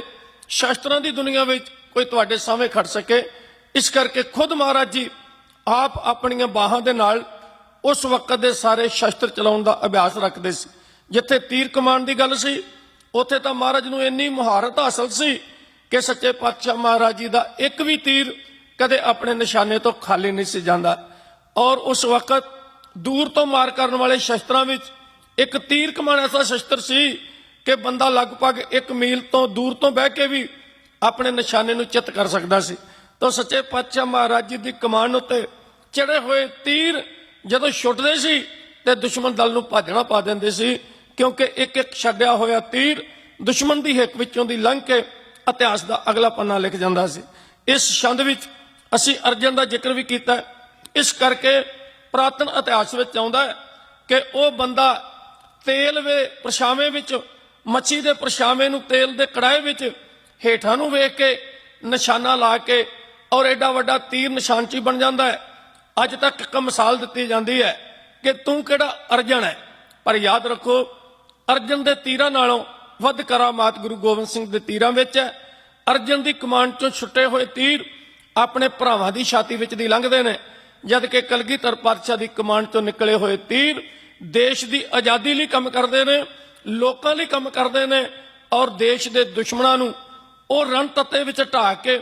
ਸ਼ਸਤਰਾਂ ਦੀ ਦੁਨੀਆ ਵਿੱਚ ਕੋਈ ਤੁਹਾਡੇ ਸਾਹਮਣੇ ਖੜ ਸਕੇ। ਇਸ ਕਰਕੇ ਖੁਦ ਮਹਾਰਾਜ ਜੀ ਆਪ ਆਪਣੀਆਂ ਬਾਹਾਂ ਦੇ ਨਾਲ ਉਸ ਵਕਤ ਦੇ ਸਾਰੇ ਸ਼ਸਤਰ ਚਲਾਉਣ ਦਾ ਅਭਿਆਸ ਰੱਖਦੇ ਸੀ। ਜਿੱਥੇ ਤੀਰ ਕਮਾਨ ਦੀ ਗੱਲ ਸੀ ਉੱਥੇ ਤਾਂ ਮਹਾਰਾਜ ਨੂੰ ਇੰਨੀ ਮੁਹਾਰਤ ਹਾਸਲ ਸੀ ਕਿ ਸੱਚੇ ਪਾਤਸ਼ਾਹ ਮਹਾਰਾਜ ਜੀ ਦਾ ਇੱਕ ਵੀ ਤੀਰ ਕਦੇ ਆਪਣੇ ਨਿਸ਼ਾਨੇ ਤੋਂ ਖਾਲੀ ਨਹੀਂ ਸੀ ਜਾਂਦਾ। ਔਰ ਉਸ ਵਕਤ ਦੂਰ ਤੋਂ ਮਾਰ ਕਰਨ ਵਾਲੇ ਸ਼ਸਤਰਾਂ ਵਿੱਚ ਇੱਕ ਤੀਰ ਕਮਾਨ ਐਸਾ ਸ਼ਸਤਰ ਸੀ ਕਿ ਬੰਦਾ ਲਗਭਗ 1 ਮੀਲ ਤੋਂ ਦੂਰ ਤੋਂ ਬਹਿ ਕੇ ਵੀ ਆਪਣੇ ਨਿਸ਼ਾਨੇ ਨੂੰ ਚਿੱਤ ਕਰ ਸਕਦਾ ਸੀ। ਤਾਂ ਸੱਚੇ ਪਾਤਸ਼ਾਹ ਮਹਾਰਾਜ ਜੀ ਦੀ ਕਮਾਨ ਉੱਤੇ ਚੜੇ ਹੋਏ ਤੀਰ ਜਦੋਂ ਛੁੱਟਦੇ ਸੀ ਤੇ ਦੁਸ਼ਮਣ ਦਲ ਨੂੰ ਭਾਜਣਾ ਪਾ ਦਿੰਦੇ ਸੀ, ਕਿਉਂਕਿ ਇੱਕ ਇੱਕ ਛੱਡਿਆ ਹੋਇਆ ਤੀਰ ਦੁਸ਼ਮਣ ਦੀ ਹਿੱਕ ਵਿੱਚੋਂ ਦੀ ਲੰਘ ਕੇ ਇਤਿਹਾਸ ਦਾ ਅਗਲਾ ਪੰਨਾ ਲਿਖ ਜਾਂਦਾ ਸੀ। ਇਸ ਛੰਦ ਵਿੱਚ ਅਸੀਂ ਅਰਜਨ ਦਾ ਜ਼ਿਕਰ ਵੀ ਕੀਤਾ। ਇਸ ਕਰਕੇ ਪੁਰਾਤਨ ਇਤਿਹਾਸ ਵਿੱਚ ਆਉਂਦਾ ਹੈ ਕਿ ਉਹ ਬੰਦਾ ਤੇਲ ਵੇ ਪਰਛਾਵੇਂ ਵਿੱਚ ਮੱਛੀ ਦੇ ਪਰਛਾਵੇਂ ਨੂੰ ਤੇਲ ਦੇ ਕੜਾਹੇ ਵਿੱਚ ਹੇਠਾਂ ਨੂੰ ਵੇਖ ਕੇ ਨਿਸ਼ਾਨਾ ਲਾ ਕੇ ਔਰ ਐਡਾ ਵੱਡਾ ਤੀਰ ਨਿਸ਼ਾਨਚੀ ਬਣ ਜਾਂਦਾ ਹੈ। ਅੱਜ ਤੱਕ ਇੱਕ ਮਿਸਾਲ ਦਿੱਤੀ ਜਾਂਦੀ ਹੈ ਕਿ ਤੂੰ ਕਿਹੜਾ ਅਰਜਨ ਹੈ, ਪਰ ਯਾਦ ਰੱਖੋ ਅਰਜਨ ਦੇ ਤੀਰਾਂ ਨਾਲੋਂ ਵੱਧ ਕਰਾਮਾਤ ਗੁਰੂ ਗੋਬਿੰਦ ਸਿੰਘ ਦੇ ਤੀਰਾਂ ਵਿੱਚ ਹੈ। ਅਰਜਨ ਦੀ ਕਮਾਨ ਚੋਂ ਛੁੱਟੇ ਹੋਏ ਤੀਰ ਆਪਣੇ ਭਰਾਵਾਂ ਦੀ ਛਾਤੀ ਵਿੱਚ ਦੀ ਲੰਘਦੇ ਨੇ, ਜਦ ਕਿ ਕਲਗੀਧਰ ਪਾਤਸ਼ਾਹ ਦੀ ਕਮਾਨ ਚੋਂ ਨਿਕਲੇ ਹੋਏ ਤੀਰ ਦੇਸ਼ ਦੀ ਆਜ਼ਾਦੀ ਲਈ ਕੰਮ ਕਰਦੇ ਨੇ, ਲੋਕਾਂ ਲਈ ਕੰਮ ਕਰਦੇ ਨੇ ਔਰ ਦੇਸ਼ ਦੇ ਦੁਸ਼ਮਣਾਂ ਨੂੰ ਉਹ ਰਣ ਤੱਤੇ ਵਿੱਚ ਢਾ ਕੇ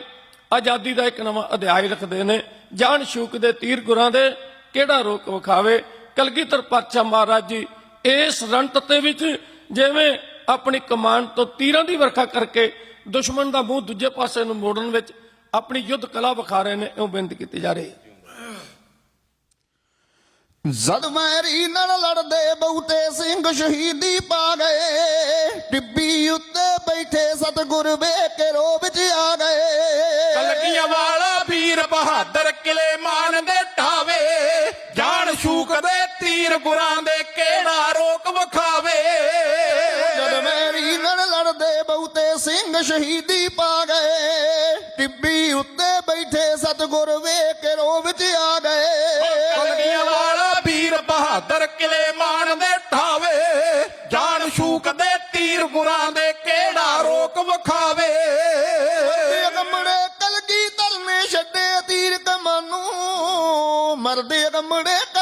ਆਜ਼ਾਦੀ ਦਾ ਇੱਕ ਨਵਾਂ ਅਧਿਆਇ ਲਿਖਦੇ ਨੇ। ਜਾਨ ਸ਼ੂਕ ਦੇ ਤੀਰ ਗੁਰਾਂ ਦੇ ਕਿਹੜਾ ਰੋਕ ਵਿਖਾਵੇ। ਕਲਗੀਧਰ ਪਾਤਸ਼ਾਹ ਮਹਾਰਾਜ ਜੀ ਇਸ ਰਣ ਤੱਤੇ ਵਿੱਚ ਜਿਵੇਂ ਆਪਣੀ ਕਮਾਨ ਤੋਂ ਤੀਰਾਂ ਦੀ ਵਰਖਾ ਕਰਕੇ ਦੁਸ਼ਮਣ ਦਾ ਮੂੰਹ ਦੂਜੇ ਪਾਸੇ ਨੂੰ ਮੋੜਨ ਵਿੱਚ ਆਪਣੀ ਯੁੱਧ ਕਲਾ ਵਿਖਾ ਰਹੇ ਨੇ, ਇਉਂ ਬੇਨਤੀ ਕੀਤੀ ਜਾ ਰਹੀ ਹੈ। ਜਦ ਮੈਰੀ ਨਾਲ ਲੜਦੇ ਬਹੁਤੇ ਸਿੰਘ ਸ਼ਹੀਦੀ ਪਾ ਗਏ, ਟਿੱਬੀ ਉੱਤੇ ਬੈਠੇ ਸਤਿਗੁਰ ਵੇਖ ਕੇ ਰੋਬ ਚ ਆ ਗਏ। ਕਲਗੀਆਂ ਵਾਲਾ ਵੀਰ ਬਹਾਦਰ ਕਿਲੇ ਮਾਨ ਦੇ ਢਾਵੇ, ਜਾਨ ਸ਼ੂਕ ਦੇ ਤੀਰ ਗੁਰਾਂ ਦੇ ਕਿਹੜਾ ਰੋਕ ਵਿਖਾਵੇ। ਜਦ ਮੈਰੀ ਨਾਲ ਲੜਦੇ ਬਹੁਤੇ ਸਿੰਘ ਸ਼ਹੀਦੀ ਪਾ ਗਏ, ਟਿੱਬੀ ਉੱਤੇ ਬੈਠੇ ਸਤਿਗੁਰ ਵੇਖ ਕੇ ਰੋਬ ਚ ਆ ਗਏ। ਕਲਗੀਆਂ ਵਾਲਾ ਵੀਰ ਬਹਾਦਰ ਕਿਲੇ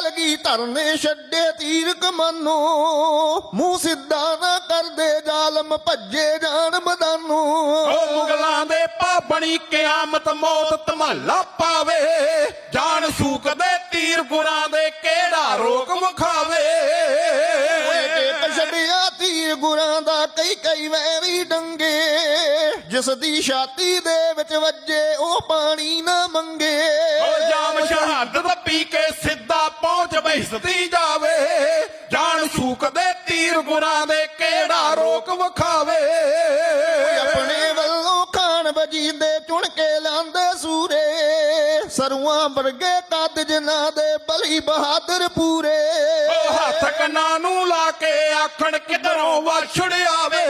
ਕਲਗੀ ਧਰਨੇ ਛੱਡੇ ਤੀਰ ਕਮਾਨੋ ਮੂੰਹ ਸਿੱਧਾ ਨਾ ਕਰਦੇ ਜ਼ਾਲਮ ਭੱਜੇ ਜਾਣ ਬਦਾਨੋ ਉਹ ਮੁਗਲਾਂ ਦੇ ਪਾਬਣੀ ਕਿਆਮਤ ਮੌਤ ਧਮਾਲਾ ਪਾਵੇ ਜਾਨ ਸੂਕਦੇ ਤੀਰ ਗੁਰਾਂ ਦੇ ਕਿਹੜਾ ਰੋਕ ਵਿਖਾਵੇ ਇੱਕ ਛੱਡਿਆ ਤੀਰ ਗੁਰਾਂ ਦਾ ਕਈ ਕਈ ਵੈਰੀ ਡੰਗੇ ਜਿਸ ਦੀ ਛਾਤੀ ਦੇ ਵਿੱਚ ਵੱਜੇ ਉਹ ਪਾਣੀ ਨਾ ਮੰਗੇ ਉਹ ਜਾਮ ਸ਼ਹਾਦਤ ਪੀ ਕੇ ਸਿੱਧਾ ਪਹੁੰਚ ਬਹਿਸਤੀ ਜਾਵੇ ਜਾਨ ਸੂਕਦੇ ਤੀਰ ਗੁਰਾਂ ਦੇ ਕਿਹੜਾ ਰੋਕ ਵਿਖਾਵੇ ਆਪਣੇ ਵੱਲੋਂ ਖਾਨ ਵਜੀਦੇ ਚੁਣ ਕੇ ਲਾਂਦੇ ਸੂਰੇ ਸਰੂਆਂ ਵਰਗੇ ਕੱਦ ਜਿਨ੍ਹਾਂ ਦੇ ਬਲੀ ਬਹਾਦਰ ਪੂਰੇ ਉਹ ਹੱਥ ਕੰਨਾਂ ਨੂੰ ਲਾ ਕੇ ਆਖਣ ਕਿਧਰੋਂ ਵਛੜ ਆਵੇ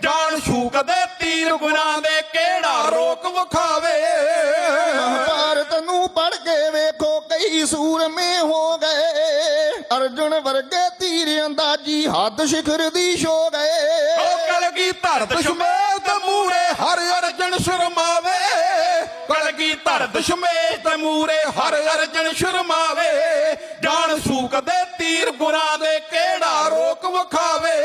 ਜਾਨ ਸੂਕਦੇ ਤੀਰ ਗੁਰਾਂ ਦੇ ਕਿਹੜਾ ਰੋਕ ਵਿਖਾਵੇ ਭਾਰਤ ਨੂੰ ਪੜ ਕੇ ਵੇਖੋ ਕਈ ਸੂਰਮੇ ਹੋ ਗਏ ਅਰਜੁਨ ਵਰਗੇ ਤੀਰ ਅੰਦਾਜ਼ੀ ਹੱਦ ਸ਼ਿਖਰ ਦੀ ਛੋ ਗਏ ਉਹ ਕਲਗੀ ਧਰ ਦਸ਼ਮੇਸ਼ ਦੇ ਮੂਰੇ ਹਰ ਅਰਜਨ ਸ਼ਰਮਾਵੇ ਕਲਗੀ ਧਰ ਦਸ਼ਮੇਸ਼ ਦੇ ਮੂਰੇ ਹਰ ਅਰਜਨ ਸ਼ਰਮਾਵੇ ਜਾਨ ਸੂਕਦੇ ਤੀਰ ਗੁਰਾਂ ਦੇ ਕਿਹੜਾ ਰੋਕ ਵਿਖਾਵੇ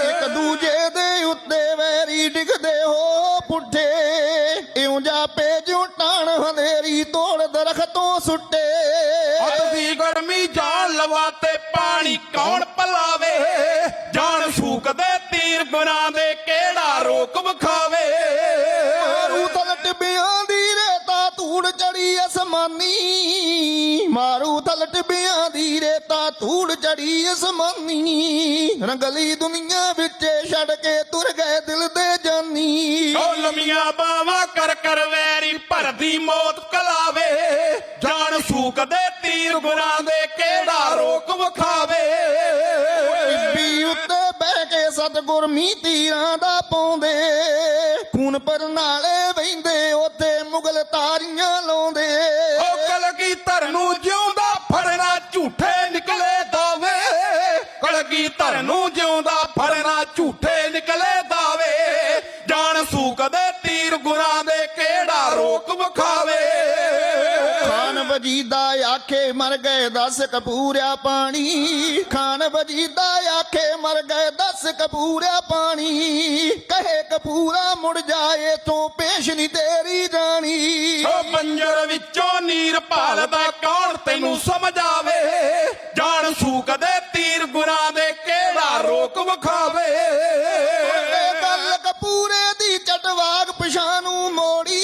ਇੱਕ ਦੂਜੇ ਦੇ ਉੱਤੇ ਵੈਰੀ ਡਿੱਗਦੇ ਹੋ ਪੁੱਠੇ ਇਉਂ ਜਾਪੇ ਜਿਉਂ ਟਾਣ ਹਨੇਰੀ ਤੋੜ ਦਰਖਤੋਂ ਸੁੱਟੇ ਅੱਤ ਦੀ ਗਰਮੀ ਜਾਨ ਲਵਾ ਤੇ ਪਾਣੀ ਕੌਣ ਪਲਾਵੇ ਜਾਨ ਸੂਕਦੇ ਤੀਰ ਗੁਰਾਂ ਦੇ ਕਿਹੜਾ ਰੋਕ ਵਿਖਾਵੇ ਮਾਰੂ ਥਲ ਟਿੱਬਿਆਂ ਦੀ ਰੇਤਾ ਧੂੜ ਚੜੀ ਅਸਮਾਨੀ ਮਾਰੂ ਥਲ ਟਿੱਬਿਆਂ ਦੀ ਰੇਤਾ ਧੂੜ ਚੜੀ ਅਸਮਾਨੀ ਰੰਗਲੀ ਦੁਨੀਆ ਵਿੱਚ ਛੱਡ ਕੇ ਤੁਰ ਗਏ ਦਿਲ ਦੇ ਜਾਨੀ ਉਹ ਲੰਮੀਆਂ ਬਾਵਾਂ ਕਰ ਕਰ ਵੈਰੀ ਭਰਦੀ ਮੌਤ ਕਲਾਵੇ ਜਾਨ ਸੂਕਦੇ ਤੀਰ ਗੁਰਾਂ ਦੇ ਕਿਹੜਾ ਰੋਕ ਵਿਖਾਵੇ ਟਿੱਬੀ ਉੱਤੇ ਬਹਿ ਕੇ ਸਤਿਗੁਰ ਮੀਂਹ ਤੀਰਾਂ ਦਾ ਪਾਉਂਦੇ ਖੂਨ ਪਰ ਨਾਲੇ ਵਹਿੰਦੇ ਉੱਥੇ ਮੁਗਲ ਤਾਰੀਆਂ ਲਾਉਂਦੇ ਉਹ ਕਲਗੀ ਧਰ ਨੂੰ ਜਿਉਂਦਾ ਫੜਨਾ ਝੂਠੇ ਨਿਕਲੇ ਦਾਵੇ ਕਲਗੀ ਧਰ ਨੂੰ ਜਿਉਂਦਾ ਫੜਨਾ ਝੂਠੇ ਨਿਕਲੇ ਦਾਵੇ ਜਾਨ ਸੂਕਦੇ ਤੀਰ ਗੁਰਾਂ ਦੇ ਕਿਹੜਾ ਰੋਕ ਵਿਖਾਵੇ ਖਾਨ ਵਜੀਦਾ ਆਖੇ ਮਰ ਗਏ 10 ਕਪੂਰਿਆ ਪਾਣੀ ਖਾਨ ਵਜੀਦਾ ਆਖੇ ਮਰ ਗਏ 10 ਕਪੂਰਿਆ ਪਾਣੀ ਕਹੇ ਕਪੂਰਾ ਮੁੜ ਜਾਏ ਤੋਂ ਪੇਸ਼ ਨਹੀਂ ਤੇਰੀ ਜਾਣੀ ਉਹ ਪੰਜਰ ਵਿੱਚੋਂ ਨੀਰ ਭਾਲਦਾ ਕੌਣ ਤੈਨੂੰ ਸਮਝਾਵੇ ਜਾਨ ਸੂਕਦੇ ਤੀਰ ਗੁਰਾਂ ਦੇ ਕਿਹੜਾ ਰੋਕ ਵਿਖਾਵੇ ਇਹ ਗੱਲ ਕਪੂਰੇ ਦੀ ਚਟਵਾਗ ਪਛਾਣੂ ਮੋੜੀ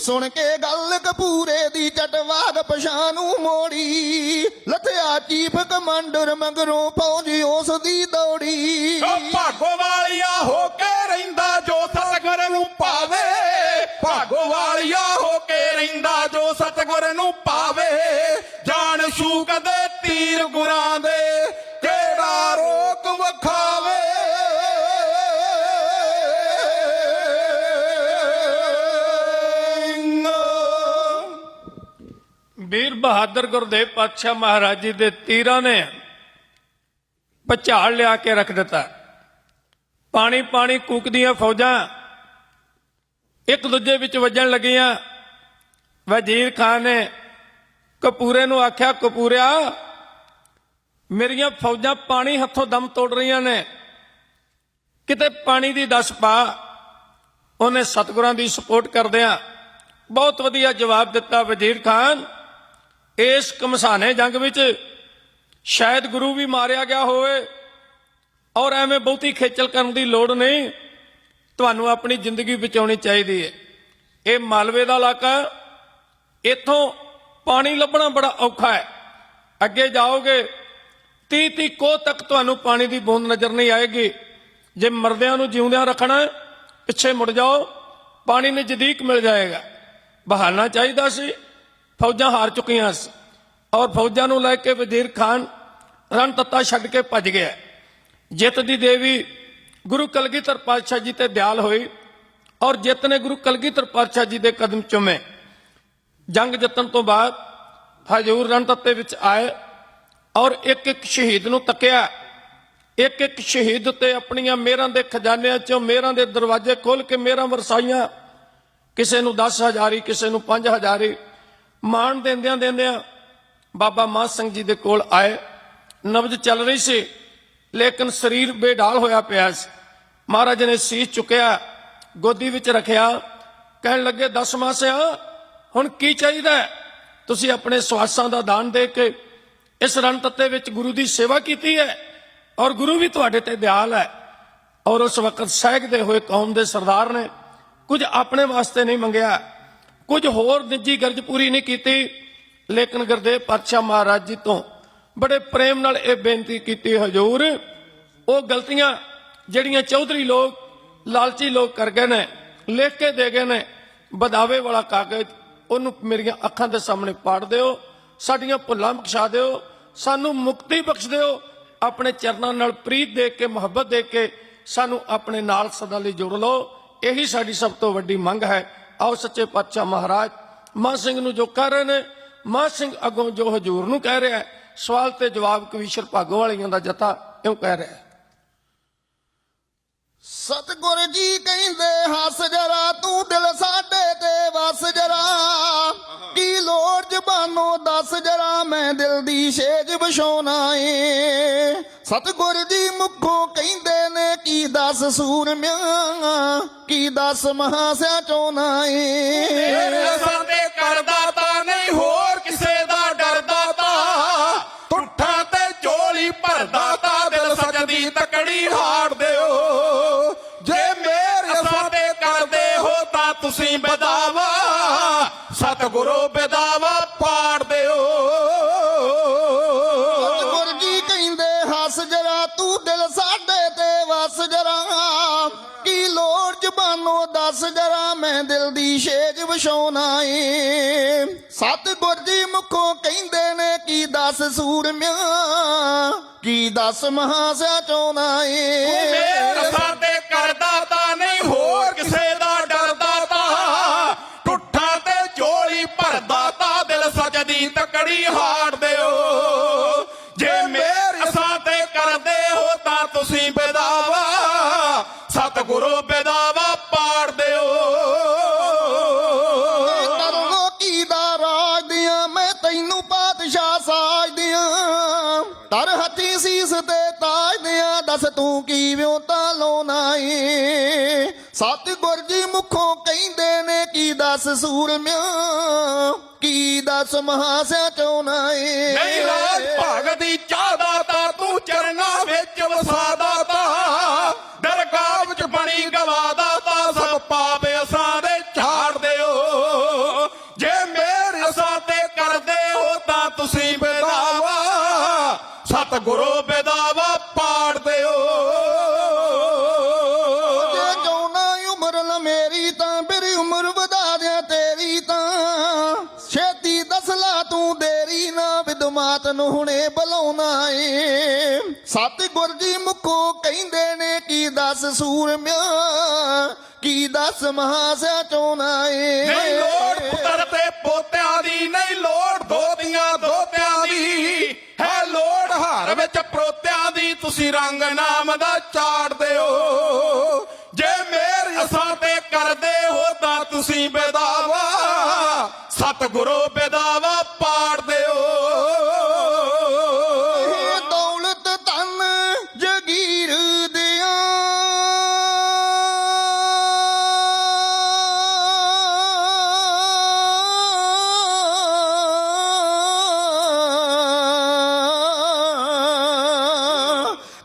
ਸੁਣ ਕੇ ਗੱਲ ਕਪੂਰੇ ਦੀ ਚਟਵਾਗ ਪਛਾਣੂ ਮੋੜੀ ਲਥਿਆ ਚੀਫ ਕਮਾਂਡਰ ਮਗਰੋਂ ਫੌਜ ਉਸ ਦੀ ਦੌੜੀ ਉਹ ਭਾਗੋ ਵਾਲੀਆ ਹੋ ਕੇ ਰਹਿੰਦਾ ਜੋ ਸਤਿਗੁਰ ਨੂੰ ਪਾਵੇ ਭਾਗੋ ਵਾਲੀਆ ਹੋ ਕੇ ਰਹਿੰਦਾ ਜੋ ਸਤਿਗੁਰ ਨੂੰ ਪਾਵੇ ਜਾਨ ਸੂਕਦੇ ਤੀਰ ਗੁਰਾਂ ਦੇ ਕਿਹੜਾ ਰੋਕ ਵਿਖਾਵੇ ਵੀਰ ਬਹਾਦਰ ਗੁਰਦੇਵ ਪਾਤਸ਼ਾਹ ਮਹਾਰਾਜ ਜੀ ਦੇ ਤੀਰਾਂ ਨੇ ਭੁਚਾਲ ਲਿਆ ਕੇ ਰੱਖ ਦਿੱਤਾ। ਪਾਣੀ ਪਾਣੀ ਕੂਕਦੀਆਂ ਫੌਜਾਂ ਇੱਕ ਦੂਜੇ ਵਿੱਚ ਵੱਜਣ ਲੱਗੀਆਂ। ਵਜ਼ੀਰ ਖਾਨ ਨੇ ਕਪੂਰੇ ਨੂੰ ਆਖਿਆ, ਕਪੂਰਿਆ ਮੇਰੀਆਂ ਫੌਜਾਂ ਪਾਣੀ ਹੱਥੋਂ ਦਮ ਤੋੜ ਰਹੀਆਂ ਨੇ, ਕਿਤੇ ਪਾਣੀ ਦੀ ਦੱਸ ਪਾ। ਉਹਨੇ ਸਤਿਗੁਰਾਂ ਦੀ ਸਪੋਰਟ ਕਰਦਿਆਂ ਬਹੁਤ ਵਧੀਆ ਜਵਾਬ ਦਿੱਤਾ। ਵਜ਼ੀਰ ਖਾਨ, ਇਸ ਘਮਸਾਨੇ ਜੰਗ ਵਿੱਚ ਸ਼ਾਇਦ ਗੁਰੂ ਵੀ ਮਾਰਿਆ ਗਿਆ ਹੋਵੇ ਔਰ ਐਵੇਂ ਬਹੁਤੀ ਖੇਚਲ ਕਰਨ ਦੀ ਲੋੜ ਨਹੀਂ, ਤੁਹਾਨੂੰ ਆਪਣੀ ਜ਼ਿੰਦਗੀ ਬਚਾਉਣੀ ਚਾਹੀਦੀ ਹੈ। ਇਹ ਮਾਲਵੇ ਦਾ ਇਲਾਕਾ, ਇੱਥੋਂ ਪਾਣੀ ਲੱਭਣਾ ਬੜਾ ਔਖਾ ਹੈ। ਅੱਗੇ ਜਾਓਗੇ 30 ਕੋਹ ਤੱਕ ਤੁਹਾਨੂੰ ਪਾਣੀ ਦੀ ਬੂੰਦ ਨਜ਼ਰ ਨਹੀਂ ਆਏਗੀ। ਜੇ ਮਰਦਿਆਂ ਨੂੰ ਜਿਉਂਦਿਆਂ ਰੱਖਣਾ ਪਿੱਛੇ ਮੁੜ ਜਾਓ, ਪਾਣੀ ਨਜ਼ਦੀਕ ਮਿਲ ਜਾਏਗਾ। ਬਹਾਨਾ ਚਾਹੀਦਾ ਸੀ, ਫੌਜਾਂ ਹਾਰ ਚੁੱਕੀਆਂ ਸੀ ਔਰ ਫੌਜਾਂ ਨੂੰ ਲੈ ਕੇ ਵਜ਼ੀਰ ਖਾਨ ਰਣ ਤੱਤਾ ਛੱਡ ਕੇ ਭੱਜ ਗਿਆ। ਜਿੱਤ ਦੀ ਦੇਵੀ ਗੁਰੂ ਕਲਗੀਧਰ ਪਾਤਸ਼ਾਹ ਜੀ ਤੇ ਦਿਆਲ ਹੋਈ ਔਰ ਜਿੱਤ ਨੇ ਗੁਰੂ ਕਲਗੀਧਰ ਪਾਤਸ਼ਾਹ ਜੀ ਦੇ ਕਦਮ ਚੁੰਮੇ। ਜੰਗ ਜਿੱਤਣ ਤੋਂ ਬਾਅਦ ਹਜ਼ੂਰ ਰਣ ਤੱਤੇ ਵਿੱਚ ਆਏ ਔਰ ਇੱਕ ਇੱਕ ਸ਼ਹੀਦ ਨੂੰ ਤੱਕਿਆ। ਇੱਕ ਇੱਕ ਸ਼ਹੀਦ ਤੇ ਆਪਣੀਆਂ ਮਿਹਰਾਂ ਦੇ ਖਜ਼ਾਨਿਆਂ ਚੋਂ ਮਿਹਰਾਂ ਦੇ ਦਰਵਾਜ਼ੇ ਖੋਲ ਕੇ ਮਿਹਰਾਂ ਵਰਸਾਈਆਂ। ਕਿਸੇ ਨੂੰ 10,000, ਕਿਸੇ ਨੂੰ 5,000। ਮਾਣ ਦਿੰਦਿਆਂ ਦਿੰਦਿਆਂ ਬਾਬਾ ਮਾਨ ਸਿੰਘ ਜੀ ਦੇ ਕੋਲ ਆਏ। ਨਬਜ਼ ਚੱਲ ਰਹੀ ਸੀ ਲੇਕਿਨ ਸਰੀਰ ਬੇਢਾਲ ਹੋਇਆ ਪਿਆ ਸੀ। ਮਹਾਰਾਜ ਨੇ ਸੀਸ ਚੁੱਕਿਆ, ਗੋਦੀ ਵਿੱਚ ਰੱਖਿਆ, ਕਹਿਣ ਲੱਗੇ 10 ਮਾਸਿਆ ਹੁਣ ਕੀ ਚਾਹੀਦਾ ਹੈ? ਤੁਸੀਂ ਆਪਣੇ ਸਵਾਸਾਂ ਦਾ ਦਾਨ ਦੇ ਕੇ ਇਸ ਰਣ ਤੱਤੇ ਵਿੱਚ ਗੁਰੂ ਦੀ ਸੇਵਾ ਕੀਤੀ ਹੈ ਔਰ ਗੁਰੂ ਵੀ ਤੁਹਾਡੇ ਤੇ ਦਿਆਲ ਹੈ। ਔਰ ਉਸ ਵਕਤ ਸਹਿਕਦੇ ਹੋਏ ਕੌਮ ਦੇ ਸਰਦਾਰ ਨੇ ਕੁਝ ਆਪਣੇ ਵਾਸਤੇ ਨਹੀਂ ਮੰਗਿਆ, ਕੁਝ ਹੋਰ ਨਿੱਜੀ ਗਰਜ ਪੂਰੀ ਨਹੀਂ ਕੀਤੀ, ਲੇਕਿਨ ਗੁਰਦੇਵ ਪਾਤਸ਼ਾਹ ਮਹਾਰਾਜ ਜੀ ਤੋਂ ਬੜੇ ਪ੍ਰੇਮ ਨਾਲ ਇਹ ਬੇਨਤੀ ਕੀਤੀ, ਹਜ਼ੂਰ ਉਹ ਗਲਤੀਆਂ ਜਿਹੜੀਆਂ ਚੌਧਰੀ ਲੋਕ ਲਾਲਚੀ ਲੋਕ ਕਰ ਗਏ ਨੇ, ਲਿਖ ਕੇ ਦੇ ਗਏ ਨੇ, ਬਦਾਵੇ ਵਾਲਾ ਕਾਗਜ਼ ਉਹਨੂੰ ਮੇਰੀਆਂ ਅੱਖਾਂ ਦੇ ਸਾਹਮਣੇ ਪਾੜ ਦਿਓ, ਸਾਡੀਆਂ ਭੁੱਲਾਂ ਬਖਸ਼ਾ ਦਿਓ, ਸਾਨੂੰ ਮੁਕਤੀ ਬਖਸ਼ ਦਿਓ, ਆਪਣੇ ਚਰਨਾਂ ਨਾਲ ਪ੍ਰੀਤ ਦੇ ਕੇ ਮੁਹੱਬਤ ਦੇ ਕੇ ਸਾਨੂੰ ਆਪਣੇ ਨਾਲ ਸਦਾ ਲਈ ਜੁੜ ਲਓ। ਇਹੀ ਸਾਡੀ ਸਭ ਤੋਂ ਵੱਡੀ ਮੰਗ ਹੈ। ਆਓ ਸੱਚੇ ਪਾਤਸ਼ਾਹ ਮਹਾਰਾਜ ਮਾਨ ਸਿੰਘ ਨੂੰ ਜੋ ਕਹਿ ਰਹੇ ਨੇ, ਮਾਨ ਸਿੰਘ ਅੱਗੋਂ ਜੋ ਹਜ਼ੂਰ ਨੂੰ ਕਹਿ ਰਿਹਾ ਹੈ, ਸਵਾਲ ਤੇ ਜਵਾਬ ਕਵੀਸ਼ਰ ਭਾਗੋ ਵਾਲੀਆਂ ਦਾ ਜਥਾ ਕਿਉਂ ਕਹਿ ਰਿਹਾ ਹੈ। ਸਤਿਗੁਰ ਜੀ ਕਹਿੰਦੇ ਹੱਸ ਜਰਾ ਤੂੰ ਦਿਲ ਸਾਡੇ ਤੇ ਵਸ ਜਰਾ, ਕੀ ਲੋੜ ਜ਼ਬਾਨੋਂ ਦੱਸ ਜਰਾ ਮੈਂ ਦਿਲ ਦੀ ਛੇਜ ਵਿਛਾਉਣਾ ਏ। ਸਤਿਗੁਰ ਜੀ ਮੁਖੋਂ ਕਹਿੰਦੇ ਨੇ ਕੀ ਦੱਸ ਸੂਰਮਿਆਂ, ਕੀ ਦੱਸ ਮਹਾਸਿਆ ਚੋਣਾ ਏ। ਮੇਰੇ ਸਾਡੇ ਕਰਦਾ ਤਾਂ ਨਹੀਂ ਹੋਰ ਕਿਸੇ ਦਾ ਡਰਦਾ ਤਾਂ, ਟੁੱਠਾਂ ਤੇ ਝੋਲੀ ਭਰਦਾ ਤਾਂ ਦਿਲ ਸਜਦੀ ਤਕੜੀ ਹਾੜ ਦਿਓ। ਜੇ ਮੇਰੇ ਸਾਡੇ ਕਰਦੇ ਹੋ ਤਾਂ ਤੁਸੀਂ ਬਦਾਵਾ, ਸਤਿਗੁਰੂ ਬਦਾਵਾ ਪਾੜ ਦਿਓ। ਸਤਿਗੁਰ ਜੀ ਕਹਿੰਦੇ ਹੱਸ ਜਰਾ ਤੂੰ ਦਿਲ ਸਾਡੇ ਤੇ ਵਸ ਜਰਾ, ਕੀ ਲੋੜ ਜ਼ਬਾਨੋਂ ਦੱਸ ਜਰਾ ਮੈਂ ਦਿਲ ਦੀ ਛੇਜ ਵਿਛਾਉਣਾ ਏ। ਸਤਿਗੁਰ ਜੀ ਮੁਖੋਂ ਕਹਿੰਦੇ ਨੇ ਕੀ ਦੱਸ ਸੂਰਮਿਆਂ, ਕੀ ਦੱਸ ਮਹਾਸਿਆ ਚੋਣਾ ਏ। ਮੇਰੇ ਸਾਡੇ ਕਰਦਾ ਤਾਂ ਨਹੀਂ ਹੋਰ ਕਿਸੇ ਦਾ ਡਰਦਾ ਤਾਂ, ਟੁੱਠਾਂ ਤੇ ਝੋਲੀ ਭਰਦਾ ਤਾਂ ਦਿਲ ਸਜਦੀ ਤਕੜੀ ਹਾੜ ਦਿਓ। ਜੇ ਮੇਰੇ ਸਾਡੇ ਕਰਦੇ ਹੋ ਤਾਂ ਤੁਸੀਂ ਬੇਦਾਵਾ, ਸਤਿਗੁਰੂ ਬੇਦਾਵਾ ਪਾੜ ਦਿਓ। ਕਰੋ ਕੀ ਦਾ ਰਾਜ ਦਿਆਂ ਮੈਂ ਤੈਨੂੰ ਪਾਤਸ਼ਾਹ ਸਾਜ ਦਿਆਂ, ਤਰ ਹੱਥੀ ਸੀਸ ਤੇ ਤਾਜ ਦਿਆਂ ਦੱਸ ਤੂੰ ਕੀ ਵਿਉਂਤਾ ਲਾਉਣਾ ਏ। ਸਤਿਗੁਰ ਜੀ ਮੁਖੋਂ ਕਹਿੰਦੇ ਨੇ ਕੀ ਦੱਸ ਸੂਰਮਿਆਂ, ਕੀ ਦੱਸ ਮਹਾਸਿਆ ਚੋਣਾ ਏ। ਨਹੀਂ ਰਾਜ ਭਾਗ ਦੀ ਚਾਹਦਾ ਤਾਂ ਤੂੰ ਚਰਨਾਂ ਵਿੱਚ ਵਸਾਦਾ ਤਾਂ, ਦਰਗਾਹ ਵਿੱਚ ਬਣੀ ਗਵਾਦਾ ਤਾਂ ਸਭ ਪਾਪ ਅਸਾਂ ਦੇ ਝਾੜ ਦਿਓ। ਜੇ ਮੇਰੇ ਅਸਾਂ ਤੇ ਕਰਦੇ ਹੋ ਤਾਂ ਤੁਸੀਂ ਬੇਦਾਵਾ, ਸਤਿਗੁਰੂ ਬੇਦਾਵਾ ਪਾੜ ਦਿਓ। ਜੇ ਚਾਹੁੰਦਾ ਉਮਰ ਲ ਮੇਰੀ ਤਾਂ ਮੇਰੀ ਉਮਰ ਵਧਾ ਦਿਆਂ ਤੇਰੀ ਤਾਂ, ਛੇਤੀ ਦੱਸ ਲਾ ਤੂੰ ਦੇਰੀ ਨਾ ਵਿਦਮਾਤ ਨੂੰ ਹੁਣੇ ਬੁਲਾਉਣਾ ਏ। ਸਤਿਗੁਰ ਜੀ ਮੁਖੋਂ ਕਹਿੰਦੇ ਨੇ ਕੀ ਦੱਸ ਸੂਰਮਿਆਂ, ਕੀ ਦੱਸ ਮਹਾਸਿਆ ਚੋਣਾ ਏ। ਨਹੀਂ ਲੋੜ ਪੁੱਤਰ ਤੇ ਪੋਤਿਆਂ ਦੀ, ਨਹੀਂ ਲੋੜ ਦੋਤੀਆਂ ਦੋਤਿਆਂ ਦੀ, ਹੈ ਲੋੜ ਹਾਰ ਵਿੱਚ ਪਰੋਤਿਆਂ ਦੀ, ਤੁਸੀਂ ਰੰਗ ਨਾਮ ਦਾ ਚਾੜ ਦਿਓ। ਜੇ ਮੇਰੇ ਅਸਾਂ ਤੇ ਕਰਦੇ ਹੋ ਤਾਂ ਤੁਸੀਂ ਬੇਦਾਵਾ, ਸਤਿਗੁਰੂ ਬੇਦਾਵਾ ਪਾੜ ਦਿਓ। ਦੌਲਤ ਧਨ ਜਗੀਰ ਦਿਆਂ,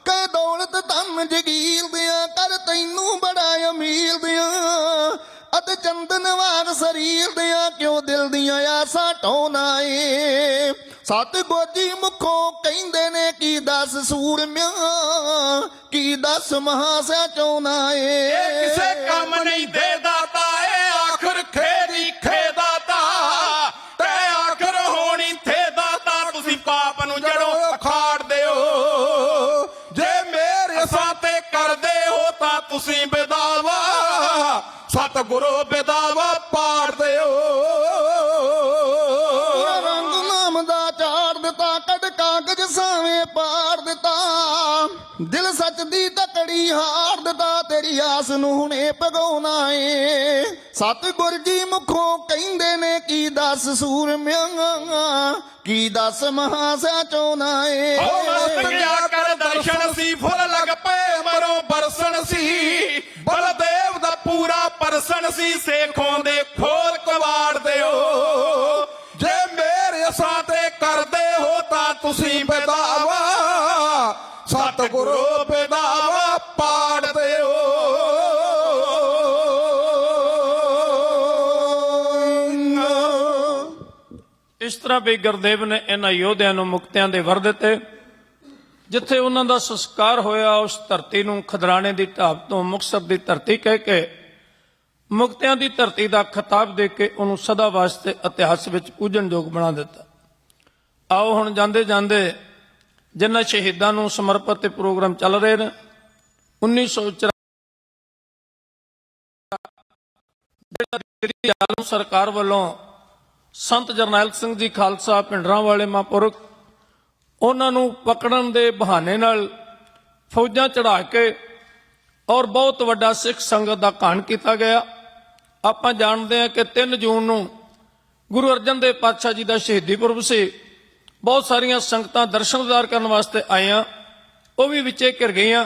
ਕੈ ਦੌਲਤ ਧਨ ਜਗੀਰ ਦਿਆਂ ਕਰ ਤੈਨੂੰ ਬੜਾ ਅਮੀਰ ਦਿਆਂ, ਅਤੇ ਚੰਦਨ ਵਾਂਗ ਸਰੀਰ ਦਿਆਂ ਕਿਉਂ ਦਿਲ ਦੀਆਂ ਆਸਾਂ ਢਾਉਣਾ ਏ। ਸਤਿਗੁਰ ਜੀ ਮੁਖੋਂ ਕਹਿੰਦੇ ਨੇ ਕੀ ਦੱਸ ਸੂਰਮਿਆਂ, ਕੀ ਦੱਸ ਮਹਾਸਿਆ ਚੋਣਾ ਏ। ਇਹ ਕਿਸੇ ਕੰਮ ਨਹੀਂ ਦੇ ਦਾਤਾ, ਇਹ ਆਖਰ ਖੇਰੀ ਖੇਦਾ ਤਾ, ਤੇ ਆਖਰ ਹੋਣੀ ਥੇ ਦਾਤਾ, ਤੁਸੀਂ ਪਾਪ ਨੂੰ ਜੜੋਂ ਅਖਾੜ ਦਿਓ। ਜੇ ਮੇਰੇ ਅਸਾਂ ਤੇ ਕਰਦੇ ਹੋ ਤਾਂ ਤੁਸੀਂ ਬੇਦਾਵਾ, ਸਤਿਗੁਰੂ ਬੇਦਾਵਾ ਪਾੜ ਦਿਓ। ਰੰਗ ਨਾਮ ਦਾ ਚਾੜ ਦਿੱਤਾ ਕੱਢ ਕਾਗਜ਼ ਸਾਵੇਂ ਪਾੜ ਦਿੱਤਾ, ਦਿਲ ਸੱਚ ਦੀ ਤਕੜੀ ਹਾਰ ਦਿੱਤਾ, ਤੇਰੀ ਆਸ ਨੂੰ ਹੁਣੇ ਭਗਾਉਣਾ ਏ। ਸਤਿਗੁਰ ਜੀ ਮੁਖੋਂ ਕਹਿੰਦੇ ਨੇ ਕੀ ਦੱਸ ਸੂਰਮਿਆਂ, ਕੀ ਦੱਸ ਮਹਾਸਿਆ ਚੋਣਾ ਏ। ਮਸਤ ਗਿਆ ਕਰ ਦਰਸ਼ਨ ਸੀ, ਫੁੱਲ ਲੱਗ ਪਏ ਮਰੋਂ ਬਰਸਣ ਸੀ, ਬਲਦੇਵ ਦਾ ਪੂਰਾ ਪਰਸਣ ਸੀ, ਸੇਖੋਂ ਦੇ ਖੋਲ ਕਵਾੜ ਦਿਓ। ਜੇ ਮੇਰੇ ਅਸਾਂ ਤੇ ਕਰਦੇ ਹੋ ਤਾਂ ਤੁਸੀਂ ਬੇਦਾਵਾ, ਸਤਿਗੁਰੂ ਬੇਦਾਵਾ ਪਾੜ ਦਿਓ। ਇਸ ਤਰ੍ਹਾਂ ਵੀ ਗੁਰਦੇਵ ਨੇ ਇਹਨਾਂ ਯੋਧਿਆਂ ਨੂੰ ਮੁਕਤਿਆਂ ਦੇ ਵਰ ਦਿੱਤੇ। ਜਿੱਥੇ ਉਹਨਾਂ ਦਾ ਸੰਸਕਾਰ ਹੋਇਆ ਉਸ ਧਰਤੀ ਨੂੰ ਖਦਰਾਣੇ ਦੀ ਢਾਬ ਤੋਂ ਮੁਕਤਸਰ ਦੀ ਧਰਤੀ ਕਹਿ ਕੇ ਮੁਕਤਿਆਂ ਦੀ ਧਰਤੀ ਦਾ ਖਿਤਾਬ ਦੇ ਕੇ ਉਹਨੂੰ ਸਦਾ ਵਾਸਤੇ ਇਤਿਹਾਸ ਵਿੱਚ ਪੂਜਣਯੋਗ ਬਣਾ ਦਿੱਤਾ। ਆਓ ਹੁਣ ਜਾਂਦੇ ਜਾਂਦੇ ਜਿਨ੍ਹਾਂ ਸ਼ਹੀਦਾਂ ਨੂੰ ਸਮਰਪਿਤ ਪ੍ਰੋਗਰਾਮ ਚੱਲ ਰਹੇ ਨੇ 1984 ਦੀ ਆਲਮ ਸਰਕਾਰ ਵੱਲੋਂ ਸੰਤ ਜਰਨੈਲ ਸਿੰਘ ਜੀ ਖਾਲਸਾ ਪਿੰਡਰਾਂ ਵਾਲੇ ਮਹਾਂਪੁਰਖ ਉਹਨਾਂ ਨੂੰ ਪਕੜਨ ਦੇ ਬਹਾਨੇ ਨਾਲ ਫੌਜਾਂ ਚੜਾ ਕੇ ਔਰ ਬਹੁਤ ਵੱਡਾ ਸਿੱਖ ਸੰਗਤ ਦਾ ਘਾਣ ਕੀਤਾ ਗਿਆ। ਆਪਾਂ ਜਾਣਦੇ ਹਾਂ ਕਿ 3 ਜੂਨ ਨੂੰ ਗੁਰੂ ਅਰਜਨ ਦੇਵ ਪਾਤਸ਼ਾਹ ਜੀ ਦਾ ਸ਼ਹੀਦੀ ਪੁਰਬ ਸੀ। ਬਹੁਤ ਸਾਰੀਆਂ ਸੰਗਤਾਂ ਦਰਸ਼ਨ ਦੀਦਾਰ ਕਰਨ ਵਾਸਤੇ ਆਈਆਂ, ਉਹ ਵੀ ਵਿੱਚੇ ਘਿਰ ਗਈਆਂ,